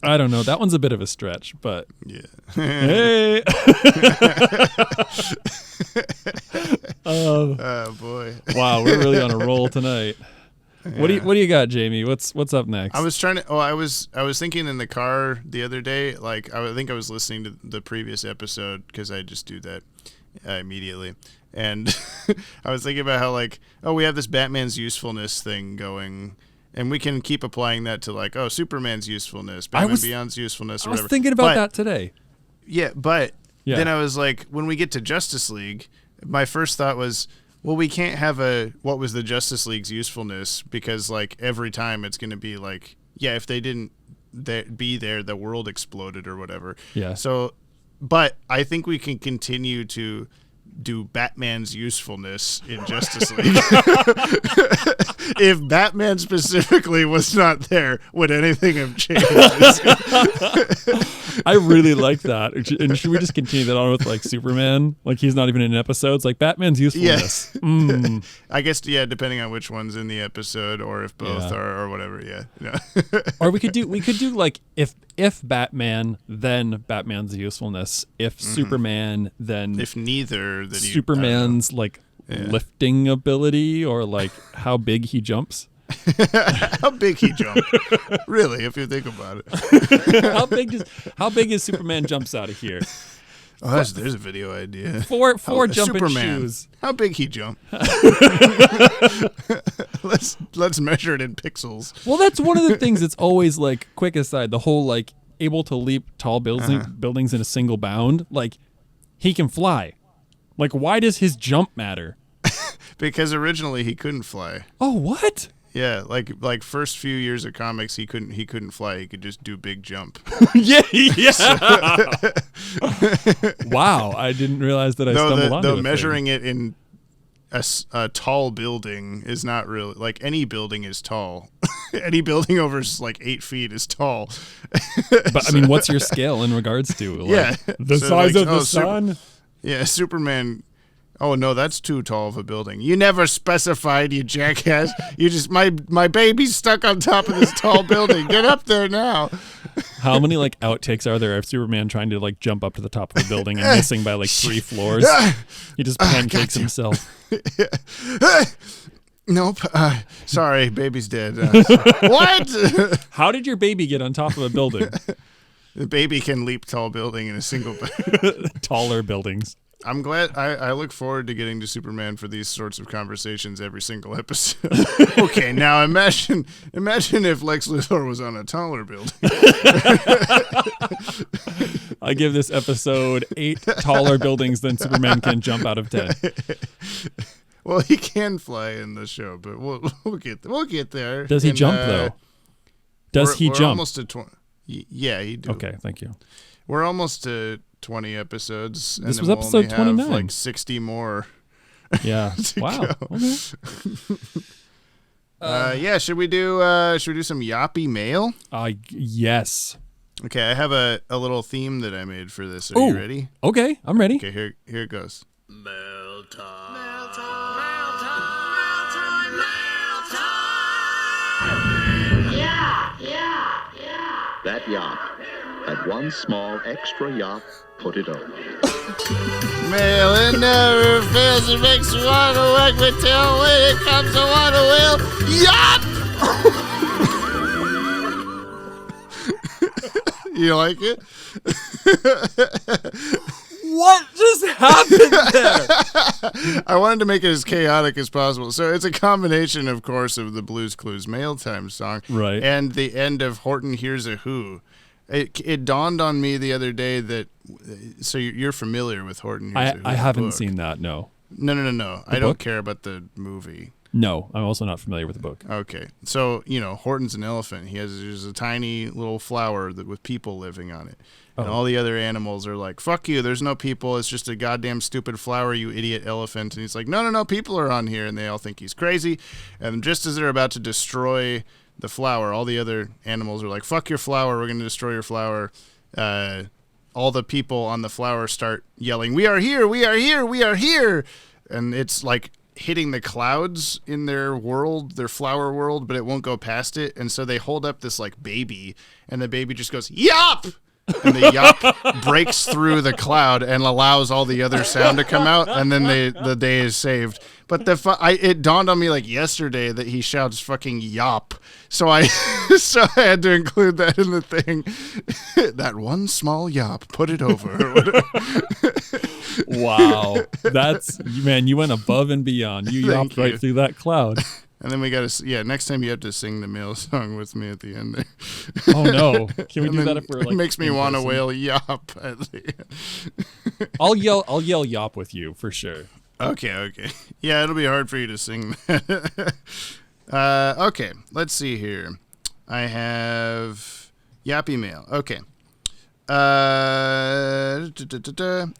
I don't know. That one's a bit of a stretch, but Yeah. hey. Oh boy. Wow, we're really on a roll tonight. What do you got, Jamie? What's up next? I was trying to. I was thinking in the car the other day. Like I think I was listening to the previous episode because I just do that immediately, and I was thinking about how we have this Batman's usefulness thing going, And we can keep applying that to like, oh, Superman's usefulness, Batman Beyond's usefulness, or I was whatever. thinking about that today. Yeah, but then I was like, when we get to Justice League, my first thought was, well, we can't have what was the Justice League's usefulness, because like every time it's going to be like, yeah, if they didn't be there, the world exploded or whatever. Yeah. So, but I think we can continue to do Batman's usefulness in Justice League. If Batman specifically was not there, would anything have changed? I really like that. And should we just continue that on with like Superman? Like he's not even in episodes. Like Batman's usefulness. Yeah. I guess, yeah, depending on which one's in the episode or if both are or whatever. Yeah. Or we could do like if Batman, then Batman's usefulness. If Superman, then if neither, then Superman's like lifting ability, or like how big he jumps. How big he jumped? Really, if you think about it. how big is Superman jumps out of here? Oh, there's a video idea. Four jumping Superman, shoes. How big he jumped? Let's measure it in pixels. Well, that's one of the things that's always like, quick aside, the whole like able to leap tall buildings in a single bound. Like he can fly. Like why does his jump matter? Because originally he couldn't fly. Oh, what? Yeah, like first few years of comics, he couldn't fly. He could just do big jump. yeah. Wow, I didn't realize that I stumbled onto though measuring it in a tall building is not really, like, any building is tall. Any building over like 8 feet is tall. But I mean, what's your scale in regards to? Like, the size of the sun? Superman. Oh no, that's too tall of a building. You never specified, you jackass. You just my baby's stuck on top of this tall building. Get up there now. How many like outtakes are there of Superman trying to like jump up to the top of a building and missing by like 3 floors? He just pancakes himself. Nope. Sorry, baby's dead. What? How did your baby get on top of a building? The baby can leap tall building in a single taller buildings. I'm glad. I look forward to getting to Superman for these sorts of conversations every single episode. Okay, now imagine if Lex Luthor was on a taller building. I give this episode 8 taller buildings than Superman can jump out of 10. Well, he can fly in the show, but we'll get there. Does he jump though? Does he jump? Almost to 20. Yeah, he do. Okay, thank you. We're almost to 20 episodes. This and was episode 29. Like 60 more. Yeah. Wow. Okay. Yeah. Should we do some yappy mail? Yes. Okay. I have a little theme that I made for this. Are you ready? Okay, I'm ready. Okay. Here it goes. Mail time. Mail time. Mail time. Mail time. Yeah. That yacht. That one small extra yacht put it over. Mail, it never fails. It makes you want to wag my tail when it comes to want to whale. Yacht! You like it? What just happened there? I wanted to make it as chaotic as possible. So it's a combination, of course, of the Blues Clues Mail Time song, right, and the end of Horton Hears a Who. It dawned on me the other day that, so you're familiar with Horton Hears a Who? I haven't seen that, no. No. I don't care about the movie. No, I'm also not familiar with the book. Okay. So, Horton's an elephant. There's a tiny little flower with people living on it. And all the other animals are like, fuck you, there's no people. It's just a goddamn stupid flower, you idiot elephant. And he's like, no, people are on here. And they all think he's crazy. And just as they're about to destroy the flower, all the other animals are like, fuck your flower, we're going to destroy your flower. All the people on the flower start yelling, we are here, we are here, we are here. And it's like hitting the clouds in their world, their flower world, but it won't go past it. And so they hold up this like baby, and the baby just goes, yop! And the yop breaks through the cloud and allows all the other sound to come out, and then the day is saved. But it dawned on me like yesterday that he shouts fucking yop. So I had to include that in the thing. That one small yop, put it over. Wow. You went above and beyond. You yopped right through that cloud. And then we got to, next time you have to sing the male song with me at the end there. Oh, no. Can we do that if we're like. It makes me want to person? wail yop at the end. I'll yell yop with you for sure. Okay. Yeah, it'll be hard for you to sing that. Okay, let's see here. I have Yappy Mail. Okay.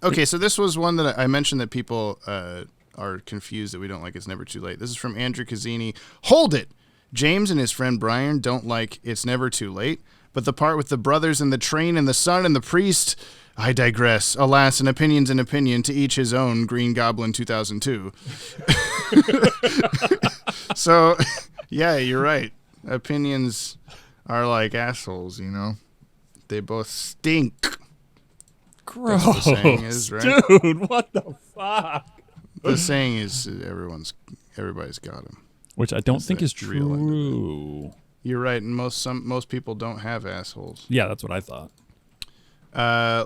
Okay, so this was one that I mentioned that people are confused that we don't like It's Never Too Late. This is from Andrew Cazzini. Hold it! James and his friend Brian don't like It's Never Too Late, but the part with the brothers and the train and the sun and the priest... I digress. Alas, an opinion's an opinion, to each his own. Green Goblin 2002. So, yeah, you're right. Opinions are like assholes, you know? They both stink. Gross. That's what the saying is, right? Dude, what the fuck? The saying is everybody's got them. Which I don't think is real end of it. true. You're right, and most people don't have assholes. Yeah, that's what I thought.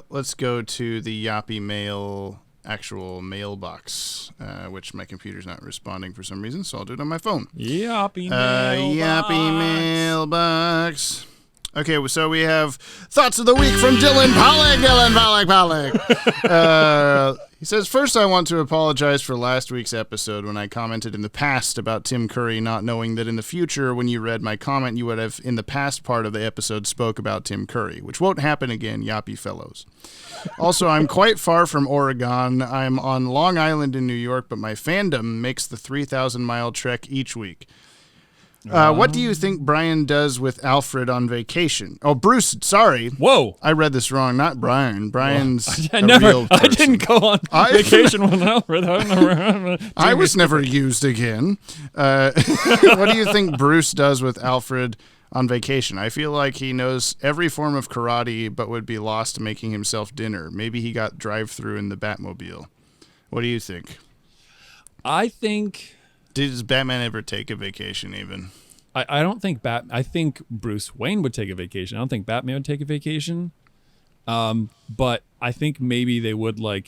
Let's go to the Yappy Mail actual mailbox, which my computer's not responding for some reason, so I'll do it on my phone. Yappy mailbox. Yappy Mailbox. Okay, so we have Thoughts of the Week from Dylan Pollock. He says, first I want to apologize for last week's episode when I commented in the past about Tim Curry, not knowing that in the future when you read my comment you would have in the past part of the episode spoke about Tim Curry, which won't happen again, yappy fellows. Also, I'm quite far from Oregon. I'm on Long Island in New York, but my fandom makes the 3,000-mile trek each week. What do you think Brian does with Alfred on vacation? Oh, Bruce, sorry. Whoa. I read this wrong. Not Brian. Brian's I a real person. I didn't go on vacation with Alfred. I was never used again. What do you think Bruce does with Alfred on vacation? I feel like he knows every form of karate but would be lost making himself dinner. Maybe he got drive-through in the Batmobile. What do you think? I think... Does Batman ever take a vacation even? I don't think I think Bruce Wayne would take a vacation. I don't think Batman would take a vacation. But I think maybe they would I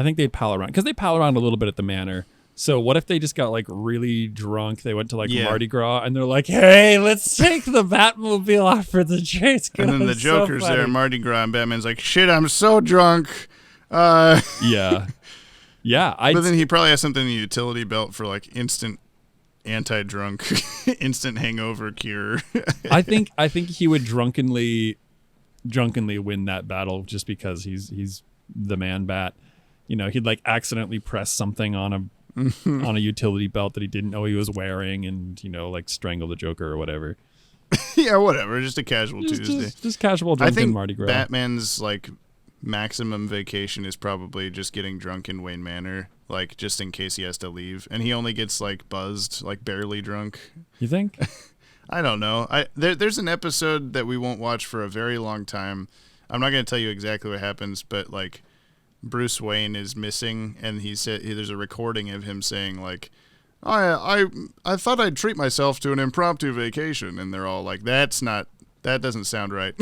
think they'd pal around because they pal around a little bit at the manor. So what if they just got really drunk? They went to Mardi Gras and they're like, "Hey, let's take the Batmobile off for the chase." And then the Joker's there, Mardi Gras, and Batman's like, "Shit, I'm so drunk." Yeah. Yeah, but then he probably has something in the utility belt for instant anti-drunk, instant hangover cure. I think he would drunkenly win that battle just because he's the man bat. You know, he'd accidentally press something on a utility belt that he didn't know he was wearing, and strangle the Joker or whatever. Yeah, whatever. Just a casual Tuesday. Just casual drunken Mardi Gras. Batman's maximum vacation is probably just getting drunk in Wayne Manor, just in case he has to leave, and he only gets buzzed, barely drunk. You think? I don't know. There's an episode that we won't watch for a very long time. I'm not going to tell you exactly what happens, but Bruce Wayne is missing, and he said there's a recording of him saying I thought I'd treat myself to an impromptu vacation, and they're all like, that doesn't sound right.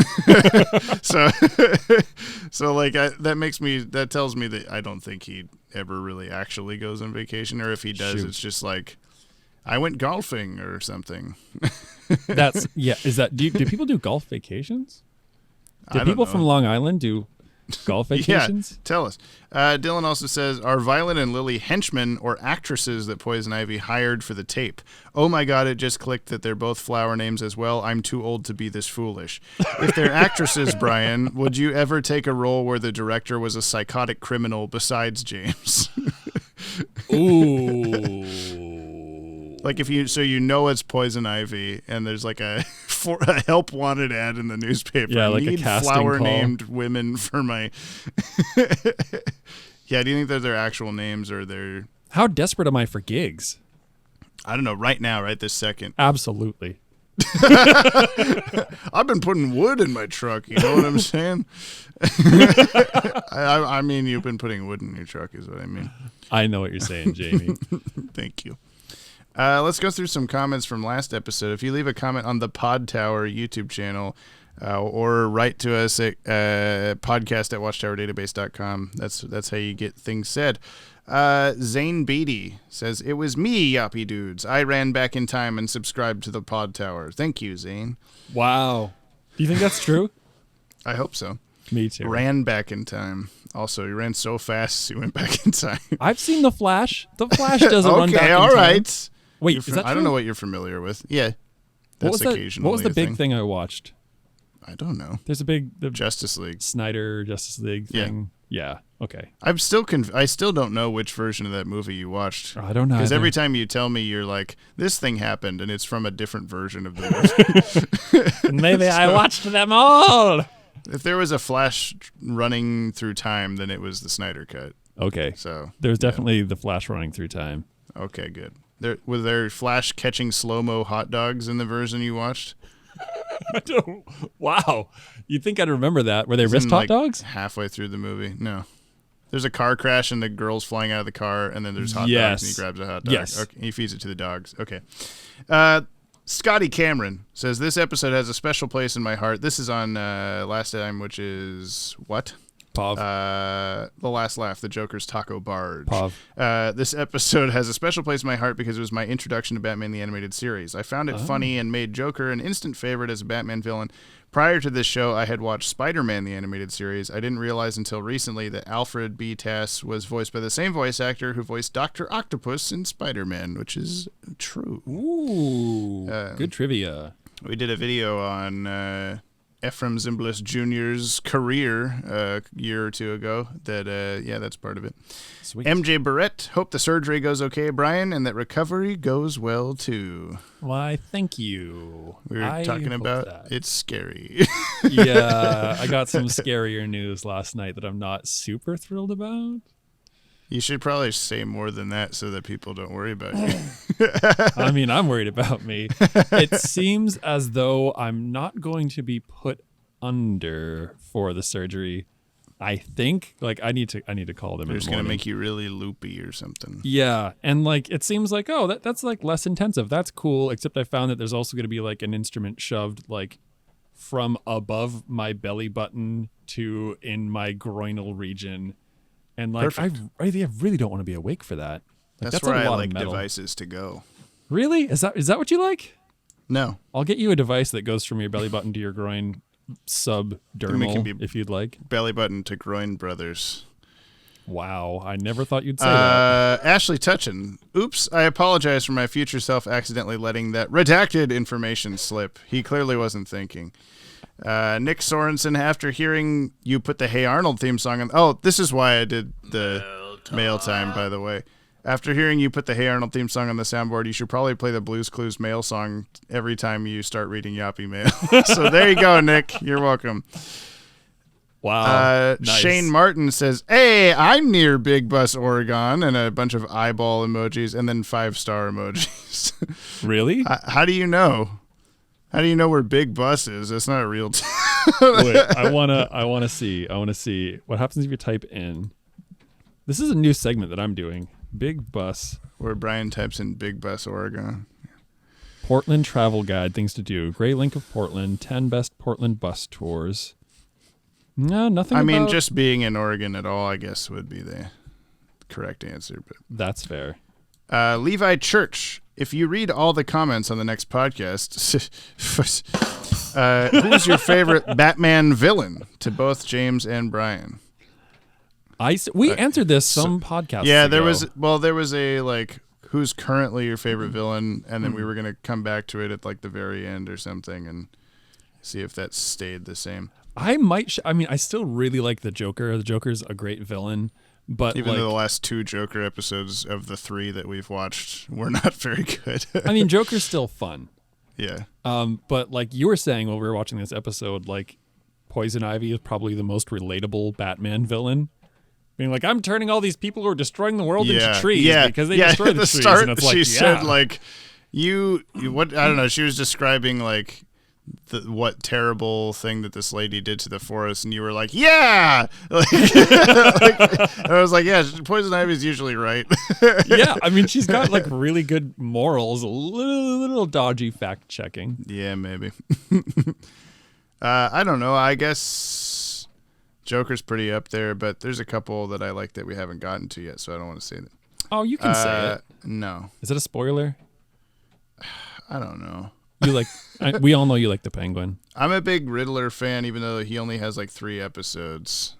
that tells me that I don't think he ever really actually goes on vacation, or if he does, it's just I went golfing or something. Is that do people do golf vacations? Do people know. from Long Island do golf vacations? Yeah, tell us. Dylan also says, are Violet and Lily henchmen or actresses that Poison Ivy hired for the tape? Oh my god, it just clicked that they're both flower names as well. I'm too old to be this foolish. If they're actresses, Brian, would you ever take a role where the director was a psychotic criminal besides James? Ooh. If it's Poison Ivy and there's a help wanted ad in the newspaper. Yeah, I need a casting flower call. named women for my. Yeah, do you think they're their actual names or their? How desperate am I for gigs? I don't know. Right now, right this second. Absolutely. I've been putting wood in my truck. You know what I'm saying? I mean, you've been putting wood in your truck, is what I mean. I know what you're saying, Jamie. Thank you. Let's go through some comments from last episode. If you leave a comment on the Podtower YouTube channel, or write to us at podcast@watchtowerdatabase.com. That's how you get things said. Zane Beatty says, "It was me, Yoppy Dudes. I ran back in time and subscribed to the Pod Tower." Thank you, Zane. Wow. Do you think that's true? I hope so. Me too. Ran back in time. Also, he ran so fast he went back in time. I've seen The Flash. The Flash doesn't run back in all time. right. Wait, is that true? I don't know what you're familiar with. Yeah. What was occasionally the a big thing. thing I watched? I don't know. There's a big Justice League. Snyder Justice League thing. Yeah. Okay. I still don't know which version of that movie you watched. I don't know. Because every time you tell me, you're like, this thing happened, and it's from a different version of the movie. Maybe I watched them all. If there was a Flash running through time, then it was the Snyder cut. Okay. So there's definitely the Flash running through time. Okay, good. Was there Flash catching slow-mo hot dogs in the version you watched? Wow. You'd think I'd remember that. Were they wrist hot dogs? Halfway through the movie. No. There's a car crash and the girl's flying out of the car, and then there's hot dogs, and he grabs a hot dog. Yes. Okay, he feeds it to the dogs. Okay. Scotty Cameron says, "This episode has a special place in my heart." This is on last time, which is what? Pav. The Last Laugh, the Joker's Taco Barge. Pav. This episode has a special place in my heart because it was my introduction to Batman the Animated Series. I found it funny and made Joker an instant favorite as a Batman villain. Prior to this show, I had watched Spider-Man the Animated Series. I didn't realize until recently that Alfred B. Tass was voiced by the same voice actor who voiced Dr. Octopus in Spider-Man, which is true. Ooh. Good trivia. We did a video on Ephraim Zimbalist Jr.'s career a year or two ago. That's part of it. Sweet. MJ Barrett, hope the surgery goes okay, Brian, and that recovery goes well, too. Why, thank you. We were talking about that. It's scary. Yeah, I got some scarier news last night that I'm not super thrilled about. You should probably say more than that so that people don't worry about you. I mean, I'm worried about me. It seems as though I'm not going to be put under for the surgery. I think I need to call them. They're in just the gonna morning. make you really loopy or something. Yeah, and it seems like that's less intensive. That's cool. Except I found that there's also going to be an instrument shoved from above my belly button to in my groinal region, and I really don't want to be awake for that. That's where I like devices to go. Really? Is that what you like? No. I'll get you a device that goes from your belly button to your groin subdermal, if you'd like. Belly button to groin brothers. Wow, I never thought you'd say that. Ashley Tutchin. Oops, I apologize for my future self accidentally letting that redacted information slip. He clearly wasn't thinking. Nick Sorensen, after hearing you put the Hey Arnold theme song on... Oh, this is why I did the mail time, by the way. After hearing you put the Hey Arnold theme song on the soundboard, you should probably play the Blues Clues mail song every time you start reading Yoppy mail. So there you go, Nick. You're welcome. Wow. Nice. Shane Martin says, "Hey, I'm near Big Bus, Oregon," and a bunch of eyeball emojis and then 5-star emojis. Really? How do you know? How do you know where Big Bus is? That's not a real Wait, I wanna see. I wanna see what happens if you type in. This is a new segment that I'm doing. Big Bus. Where Brian types in Big Bus, Oregon. Portland travel guide, things to do. Great link of Portland. 10 best Portland bus tours. No, nothing. I mean, just being in Oregon at all, I guess, would be the correct answer. But that's fair. Levi Church, if you read all the comments on the next podcast, who's your favorite Batman villain? To both James and Brian. We answered this some podcasts Yeah, ago. there was a who's currently your favorite villain, and then we were gonna come back to it at the very end or something and see if that stayed the same. I I still really like the Joker. The Joker's a great villain, but even though the last 2 Joker episodes of the 3 that we've watched were not very good. I mean, Joker's still fun. Yeah. But you were saying while we were watching this episode, Poison Ivy is probably the most relatable Batman villain. Being I'm turning all these people who are destroying the world into trees because they destroy the trees. Start, and it's she said you what I don't know. She was describing what terrible thing that this lady did to the forest, and you were like, yeah. I was like, yeah, Poison Ivy's usually right. Yeah, I mean, she's got really good morals, a little dodgy fact checking. Yeah, maybe. I don't know. I guess Joker's pretty up there, but there's a couple that I like that we haven't gotten to yet, so I don't want to say that. Oh, you can say it. No. Is it a spoiler? I don't know. You like? We all know you like the Penguin. I'm a big Riddler fan, even though he only has like 3 episodes.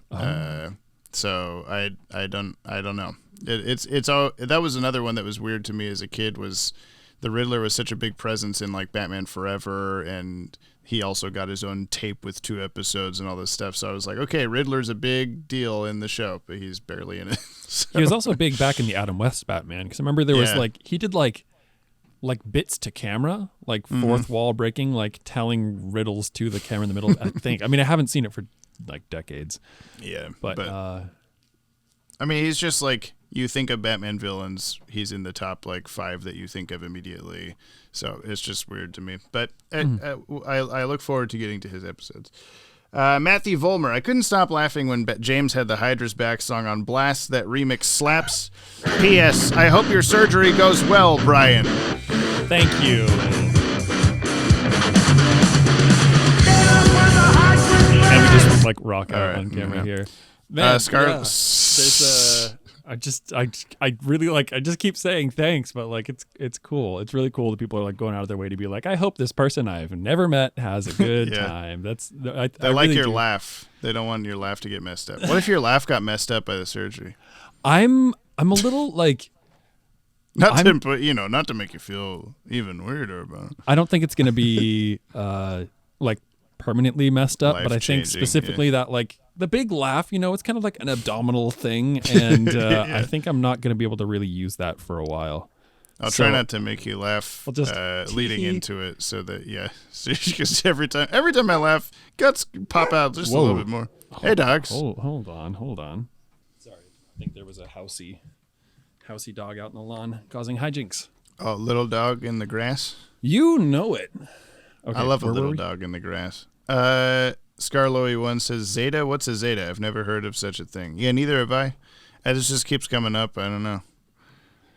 So I don't know. It's all that was another one that was weird to me as a kid. Was the Riddler was such a big presence in like Batman Forever, and he also got his own tape with 2 episodes and all this stuff. So I was like, okay, Riddler's a big deal in the show, but he's barely in it. So. He was also big back in the Adam West Batman, because I remember there was like he did like bits to camera, like fourth wall breaking, like telling riddles to the camera in the middle. I think. I mean, I haven't seen it for like decades. Yeah, but I mean, he's just like, you think of Batman villains, he's in the top like 5 that you think of immediately. So it's just weird to me. But I look forward to getting to his episodes. Matthew Volmer, I couldn't stop laughing when James had the Hydra's Back song on blast. That remix slaps. P.S. I hope your surgery goes well, Brian. Thank you. And we just like rock out on camera here. Man, I really like, I just keep saying thanks, but like it's cool. It's really cool that people are like going out of their way to be like, I hope this person I've never met has a good time. They like really your laugh. They don't want your laugh to get messed up. What if your laugh got messed up by the surgery? I'm a little like, not to make you feel even weirder about it. I don't think it's gonna be like permanently messed up, but I think specifically that like the big laugh, it's kind of like an abdominal thing, and I think I'm not going to be able to really use that for a while. I'll try not to make you laugh leading into it, so that because every time I laugh, guts pop out just a little bit more. Hey, dogs. Hold on. Sorry, I think there was a housey dog out in the lawn causing hijinks. Oh, little dog in the grass. You know it. Okay, I love a little dog in the grass. Scarloey1 says, Zeta? What's a Zeta? I've never heard of such a thing. Yeah, neither have I. It just keeps coming up. I don't know.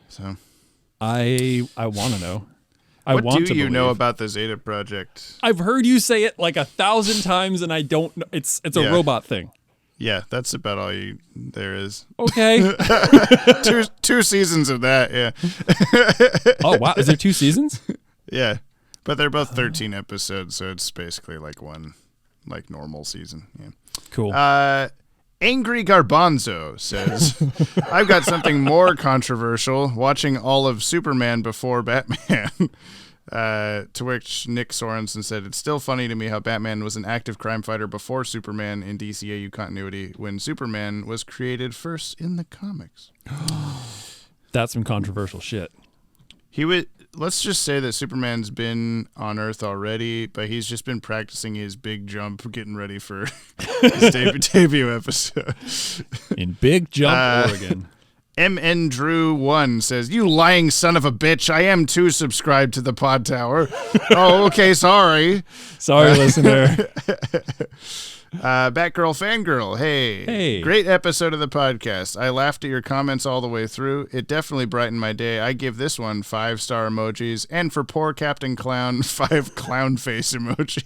So, I want to know. What do you know about the Zeta Project? I've heard you say it like 1,000 times, and I don't know. It's a robot thing. Yeah, that's about all there is. Okay. two seasons of that, yeah. Oh, wow. Is there 2 seasons? Yeah. But they're both 13 episodes, so it's basically like one like normal season. Yeah. Cool. Angry Garbanzo says, I've got something more controversial, watching all of Superman before Batman. To which Nick Sorensen said, it's still funny to me how Batman was an active crime fighter before Superman in DCAU continuity, when Superman was created first in the comics. That's some controversial shit. Let's just say that Superman's been on Earth already, but he's just been practicing his big jump, getting ready for his debut episode. In Big Jump, Oregon. MN Drew 1 says, you lying son of a bitch, I am too subscribed to the Podtower. Oh, okay, sorry. Sorry, listener. Batgirl Fangirl, hey. Great episode of the podcast. I laughed at your comments all the way through. It definitely brightened my day. I give this one 5-star emojis, and for poor Captain Clown, 5 clown face emojis.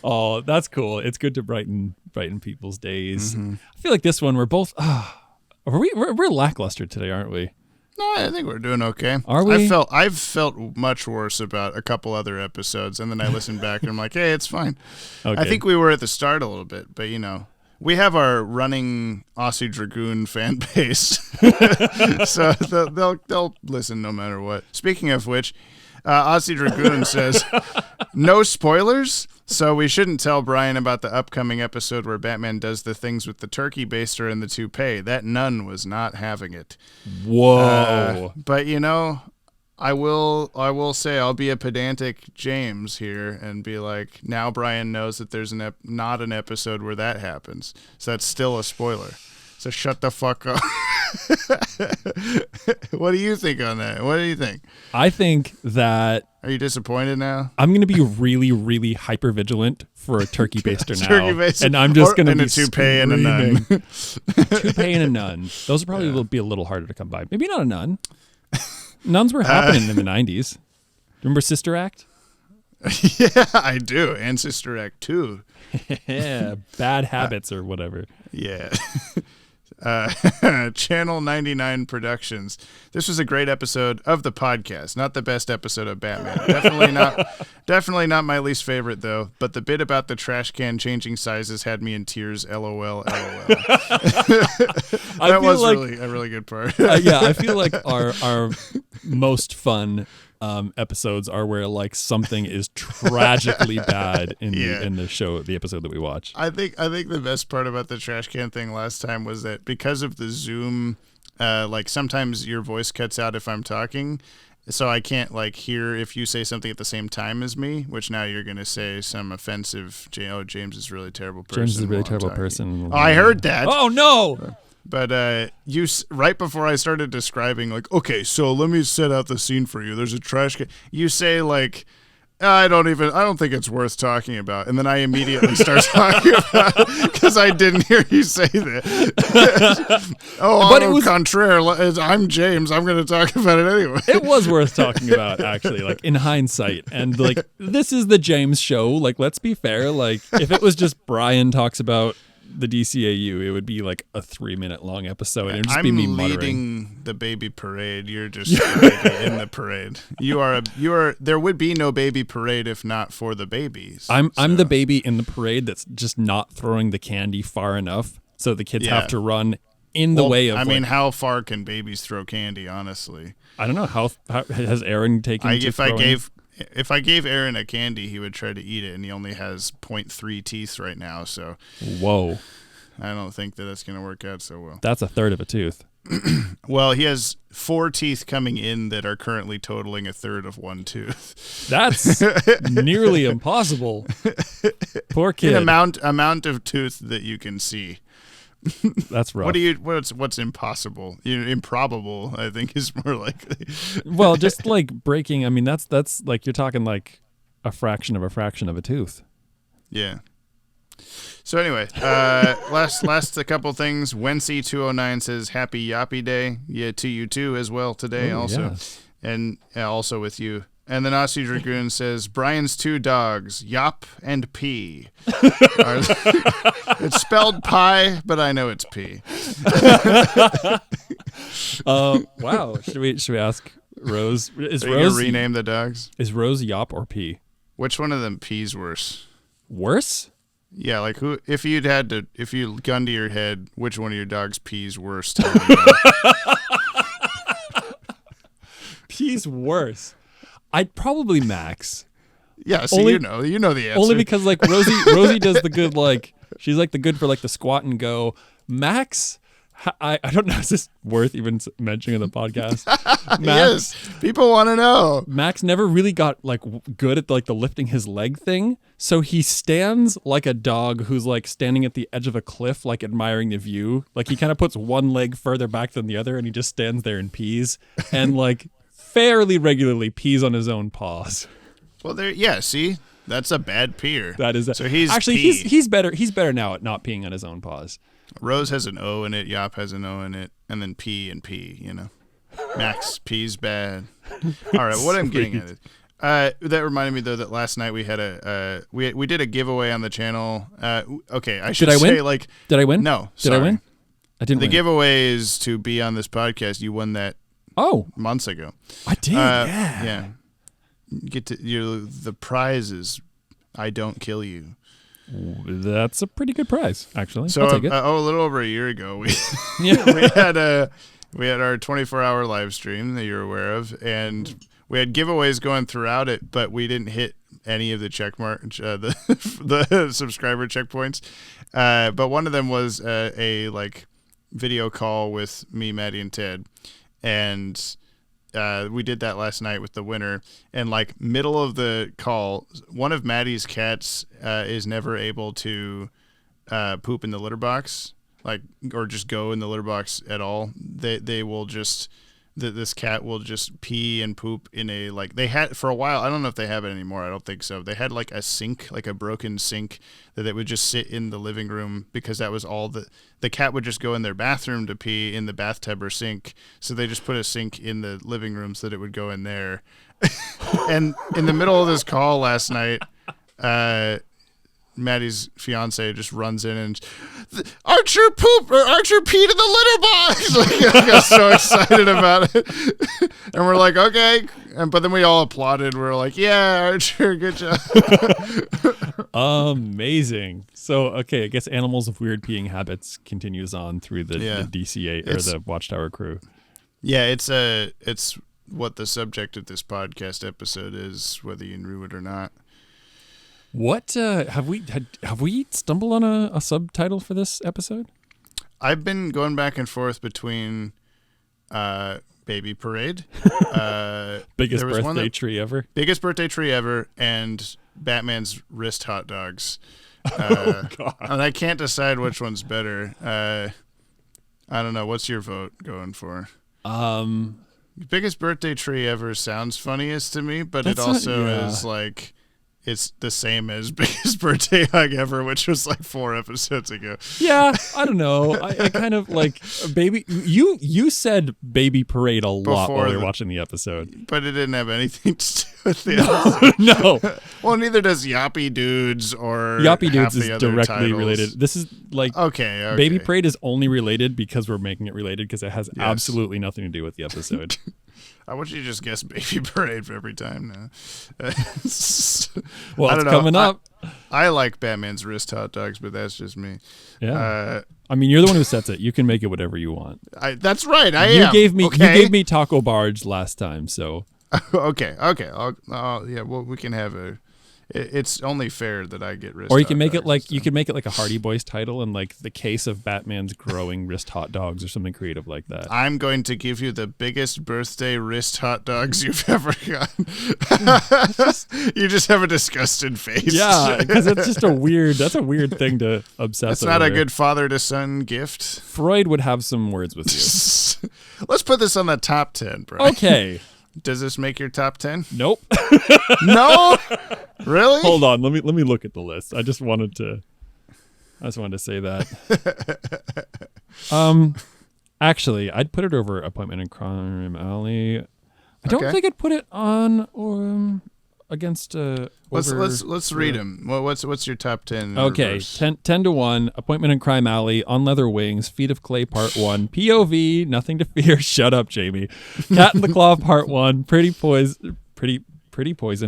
Oh, that's cool. It's good to brighten people's days. Mm-hmm. I feel like this one we're both we're lackluster today, aren't we? No, I think we're doing okay. Are we? I've felt much worse about a couple other episodes, and then I listened back and I'm like, hey, it's fine. Okay. I think we were at the start a little bit, but we have our running Aussie Dragoon fan base, so they'll listen no matter what. Speaking of which, Aussie Dragoon says, no spoilers, so we shouldn't tell Brian about the upcoming episode where Batman does the things with the turkey baster and the toupee. That nun was not having it. Whoa. But, I will say I'll be a pedantic James here and be like, now Brian knows that there's not an episode where that happens. So that's still a spoiler. So shut the fuck up. What do you think on that? What do you think? I think that... Are you disappointed now? I'm going to be really, really hyper vigilant for a turkey baster now. And I'm just going to be a toupee and a nun. Toupee and a nun. Those will probably be a little harder to come by. Maybe not a nun. Nuns were happening in the 90s. Remember Sister Act? Yeah, I do. And Sister Act 2. Yeah, Bad Habits or whatever. Yeah. Channel 99 Productions. This was a great episode of the podcast. Not the best episode of Batman. Definitely not my least favorite though. But the bit about the trash can changing sizes had me in tears. LOL. That was like, really a really good part. Yeah, I feel like our most fun episodes are where like something is tragically bad in the show, the episode that we watch. I think the best part about the trash can thing last time was that because of the Zoom, like sometimes your voice cuts out if I'm talking, so I can't like hear if you say something at the same time as me. Which now you're gonna say some offensive. James is a really terrible person. James is a really terrible person. Oh, I heard that. Oh no. But you right before I started describing, like, okay, so let me set out the scene for you. There's a trash can. You say like, I don't think it's worth talking about, and then I immediately start talking about it because I didn't hear you say that. But it was contraire. I'm James. I'm going to talk about it anyway. It was worth talking about, actually, like in hindsight, and like this is the James show. Like, let's be fair. Like, if it was just Brian talks about the DCAU, it would be like a 3-minute long episode. It would just be me muttering. I'm leading the baby parade. You're just the baby in the parade. You are. There would be no baby parade if not for the babies. I'm the baby in the parade that's just not throwing the candy far enough, so the kids have to run in the way of. I mean, how far can babies throw candy? Honestly, I don't know. How has Aaron taken? If I gave Aaron a candy, he would try to eat it, and he only has 0.3 teeth right now. So, whoa, I don't think that's going to work out so well. That's a third of a tooth. Well, he has 4 teeth coming in that are currently totaling a third of 1 tooth. That's nearly impossible. Poor kid. An amount of tooth that you can see. That's rough. What's impossible? Improbable, I think, is more likely. Well, just like breaking. I mean, that's like you're talking like a fraction of a tooth. Yeah. So anyway, last a couple things. Wency209 says Happy Yappy Day. Yeah, to you too as well today. Ooh, also, yes. And also with you. And then Aussie Dragoon says, Brian's 2 dogs, Yop and P. It's spelled pie, but I know it's P. Wow. Should we ask Rose? Is Are you Rose gonna rename the dogs? Is Rose Yop or P? Which one of them P's worse? Worse? Yeah, like who? If you gun to your head, which one of your dogs P's worse? P's worse. I'd probably Max. Yeah, so you know the answer. Only because like Rosie does the good, like she's like the good for like the squat and go. Max, I don't know. Is this worth even mentioning on the podcast? Max, yes, people want to know. Max never really got like good at like the lifting his leg thing, so he stands like a dog who's like standing at the edge of a cliff, like admiring the view. Like he kind of puts one leg further back than the other, and he just stands there and pees, and like fairly regularly pees on his own paws. Well, see, that's a bad peer. That is so he's actually P. he's better. He's better now at not peeing on his own paws. Rose has an O in it. Yop has an O in it, and then P and P. You know, Max P's bad. All right, what I'm getting at is, that reminded me though that last night we had we did a giveaway on the channel. Okay, I should say like did I win? No, did I win? I didn't. The win. giveaway is to be on this podcast. You won that. Months ago. I did. Yeah. Get to the prize is I don't kill you. That's a pretty good prize, actually. So I'll take it. A little over a year ago, we we had our 24-hour live stream that you're aware of, and we had giveaways going throughout it, but we didn't hit any of the the subscriber checkpoints. But one of them was a like video call with me, Maddie, and Ted. And we did that last night with the winner. And like middle of the call, one of Maddie's cats is never able to poop in the litter box, like or just go in the litter box at all. They will just this cat will just pee and poop in a like they had for a while. I don't know if they have it anymore. I don't think so. They had like a sink, like a broken sink that would just sit in the living room because that was all the cat would just go in their bathroom to pee in the bathtub or sink. So they just put a sink in the living room so that it would go in there. And in the middle of this call last night, Maddie's fiance just runs in and Archer peed in the litter box. Like, I got so excited about it, and we're like, okay, but then we all applauded. We're like, yeah, Archer, good job. Amazing. So, okay, I guess Animals of Weird Peeing Habits continues on through the DCA or the Watchtower crew. Yeah, it's what the subject of this podcast episode is, whether you knew it or not. What have we stumbled on a subtitle for this episode? I've been going back and forth between Baby Parade, biggest birthday tree ever, and Batman's wrist hot dogs. God. And I can't decide which one's better. I don't know. What's your vote going for? Biggest birthday tree ever sounds funniest to me, but it also is like it's the same as biggest birthday hug ever, which was like 4 episodes ago. Yeah, I don't know. I kind of like baby. You said Baby Parade a lot while we were watching the episode, but it didn't have anything to do with the episode. No. Well, neither does Yappy Dudes or Yappy Dudes half the is other directly titles. related. This is like okay. Baby Parade is only related because we're making it related because it has absolutely nothing to do with the episode. I want you to just guess Baby Parade for every time now. Well, it's coming up. I like Batman's wrist hot dogs, but that's just me. Yeah. I mean, you're the one who sets it. You can make it whatever you want. That's right. You gave me Taco Barge last time, so. Okay. Yeah. Well, we can have a. It's only fair that I get wrist. Or you can make it like a Hardy Boys title and like the case of Batman's growing wrist hot dogs or something creative like that. I'm going to give you the biggest birthday wrist hot dogs you've ever gotten. You just have a disgusted face. Yeah, because that's a weird thing to obsess. It's not a good father to son gift. Freud would have some words with you. Let's put this on the top 10, bro. Okay. Does this make your top 10? Nope. No? Really? Hold on. Let me look at the list. I just wanted to say that. Actually, I'd put it over Appointment in Crime Alley. I don't think I'd put it on or against let's read them. Well, what's your top 10? Okay, 10 to 1. Appointment in Crime Alley, On Leather Wings, Feet of Clay Part 1, POV, Nothing to Fear. Shut up, Jamie. Cat in the Claw Part 1, Pretty Poison.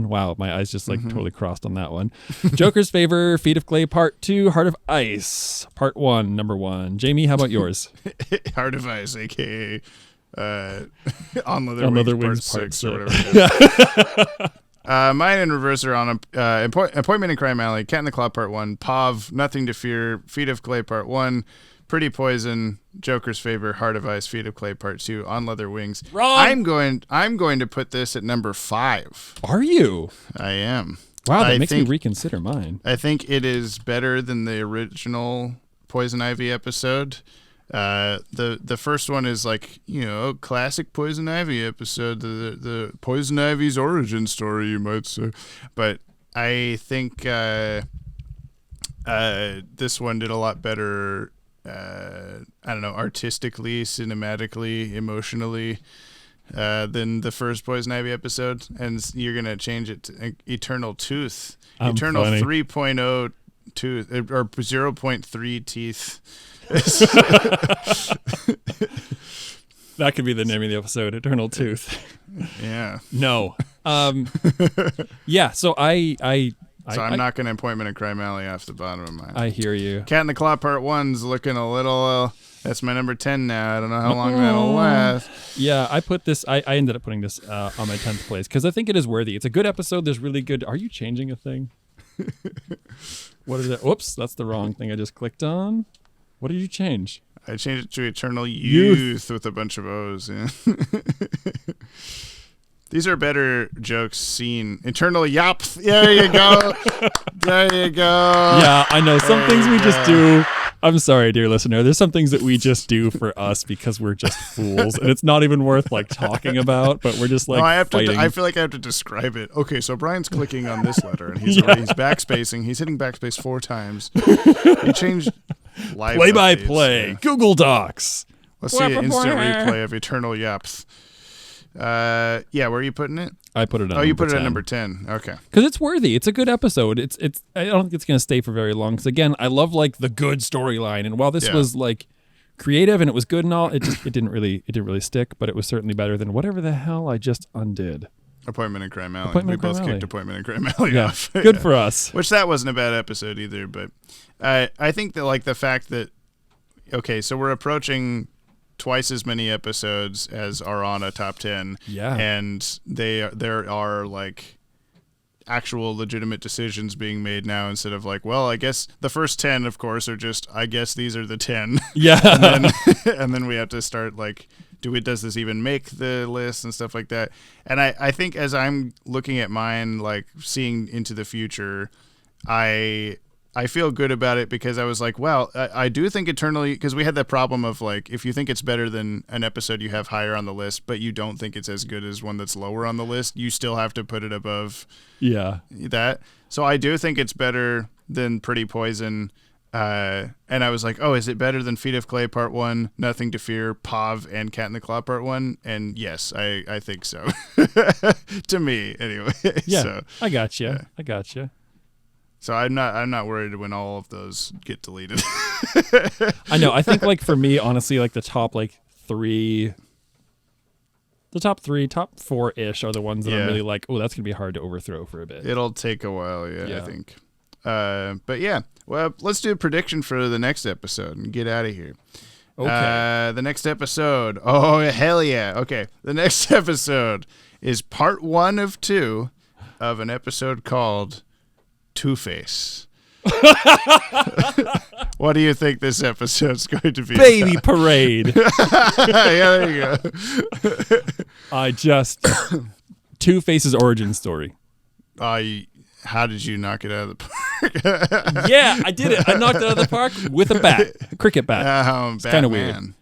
Wow, my eyes just totally crossed on that one. Joker's Favor, Feet of Clay Part 2, Heart of Ice Part 1, number 1. Jamie, how about yours? Heart of Ice, aka On Leather Wings Part 6 or whatever. Yeah. Mine in reverse are on Appointment in Crime Alley, Cat in the Claw Part 1, POV, Nothing to Fear, Feet of Clay Part 1, Pretty Poison, Joker's Favor, Heart of Ice, Feet of Clay Part 2, On Leather Wings. Wrong. I'm going to put this at number 5. Are you? I am. Wow, that makes me reconsider mine. I think it is better than the original Poison Ivy episode. The first one is like, classic Poison Ivy episode, the Poison Ivy's origin story, you might say. But I think this one did a lot better, artistically, cinematically, emotionally, than the first Poison Ivy episode. And you're going to change it to Eternal Tooth. Eternal funny. 3.0 tooth, or 0.3 teeth. That could be the name of the episode, Eternal Tooth. Yeah. No. Yeah, so I'm not going to Appointment in Crime Alley off the bottom of mine. I hear you. Cat in the Claw Part 1's looking a little, that's my number 10 now. I don't know how long that'll last. Yeah, I ended up putting this on my 10th place because I think it is worthy. It's a good episode. There's really good. Are you changing a thing? What is it? Whoops, that's the wrong thing I just clicked on. What did you change? I changed it to Eternal Youth with a bunch of O's. Yeah. These are better jokes seen. Eternal Yop. There you go. There you go. Yeah, I know. Some things we just do. I'm sorry, dear listener. There's some things that we just do for us because we're just fools, and it's not even worth talking about. But we're just no, I feel like I have to describe it. Okay, so Brian's clicking on this letter, and he's backspacing. He's hitting backspace 4 times. He changed live play-by-play. Yeah. Google Docs. Let's see an instant replay of Eternal Yaps. Where are you putting it? I put it on. Oh, you put it 10. at number 10. Okay. Because it's worthy. It's a good episode. It's. I don't think it's going to stay for very long. Because again, I love like the good storyline. And while this was like creative and it was good and all, it didn't really stick. But it was certainly better than whatever the hell I just undid. Appointment in Crime Alley. Appointment in We Crime both Alley. kicked Appointment in Crime Alley Yeah, off. good for us. Which that wasn't a bad episode either. But I think that like the fact that so we're approaching twice as many episodes as are on a top 10. Yeah. And there are like actual legitimate decisions being made now instead of like, well, I guess the first 10, of course, are just, I guess these are the 10. Yeah. and then we have to start like, does this even make the list and stuff like that? And I think as I'm looking at mine, like seeing into the future, I feel good about it because I was like, well, I do think Eternally, because we had that problem of like, if you think it's better than an episode you have higher on the list, but you don't think it's as good as one that's lower on the list, you still have to put it above that. So I do think it's better than Pretty Poison. And I was like, oh, is it better than Feet of Clay Part 1, Nothing to Fear, Pav, and Cat in the Claw Part 1? And yes, I think so. To me, anyway. Yeah, So, I got you. yeah. I got you. So I'm not worried when all of those get deleted. I know. I think like for me, honestly, like the top like three, top 4-ish are the ones that I'm really like, oh, that's gonna be hard to overthrow for a bit. It'll take a while, I Yeah. think. But yeah, well, let's do a prediction for the next episode and get out of here. Okay. The next episode. Oh, hell yeah. Okay. The next episode is part 1 of 2 of an episode called Two-Face. What do you think this episode's going to be? Baby Parade. Yeah, there you go. I just Two-Face's origin story. How did you knock it out of the park? Yeah, I did it. I knocked it out of the park with a bat, a cricket bat. It's kind of weird. Batman.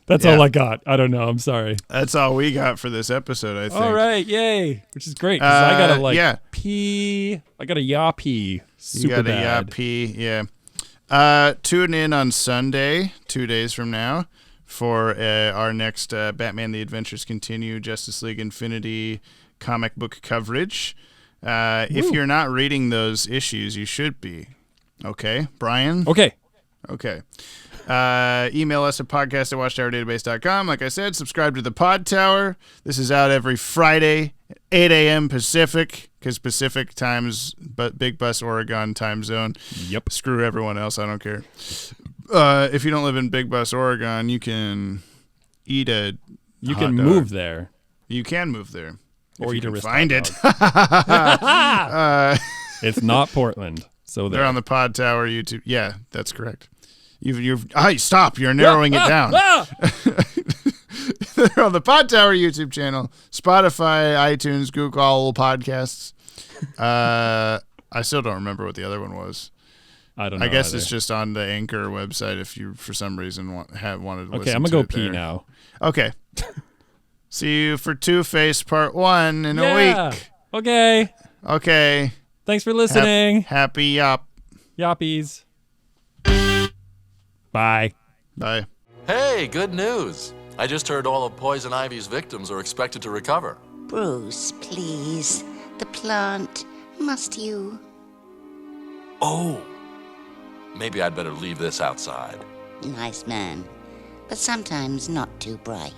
That's all I got. I don't know. I'm sorry. That's all we got for this episode, I think. All right, yay! Which is great because I gotta pee. I gotta yappy super You got bad. a pee, yeah. Tune in on Sunday, 2 days from now, for our next Batman: The Adventures Continue, Justice League Infinity comic book coverage. If you're not reading those issues, you should be. Okay, Brian? Okay. Email us at podcast@watchtowerdatabase.com. Like I said, subscribe to the Podtower. This is out every Friday, 8 a.m. Pacific, because Pacific times, but Big Bus, Oregon time zone. Yep. Screw everyone else. I don't care. If you don't live in Big Bus, Oregon, you can eat a You hot can dog. move there. You can move there. Or if eat you a can wrist find hot it. It's not Portland, so They're on the Podtower YouTube. Yeah, that's correct. Stop! You're narrowing it down. They're on the Podtower YouTube channel, Spotify, iTunes, Google Podcasts. I still don't remember what the other one was. I don't know. I guess either. it's just on the Anchor website if you, for some reason, wanted to listen Okay, I'm to gonna go it pee there. now. Okay. See you for Two-Face Part 1 in a week. Okay. Okay. Thanks for listening. Happy yop. Yappies. Bye. Bye. Hey, good news. I just heard all of Poison Ivy's victims are expected to recover. Bruce, please. The plant. Must you? Oh, maybe I'd better leave this outside. Nice man, but sometimes not too bright.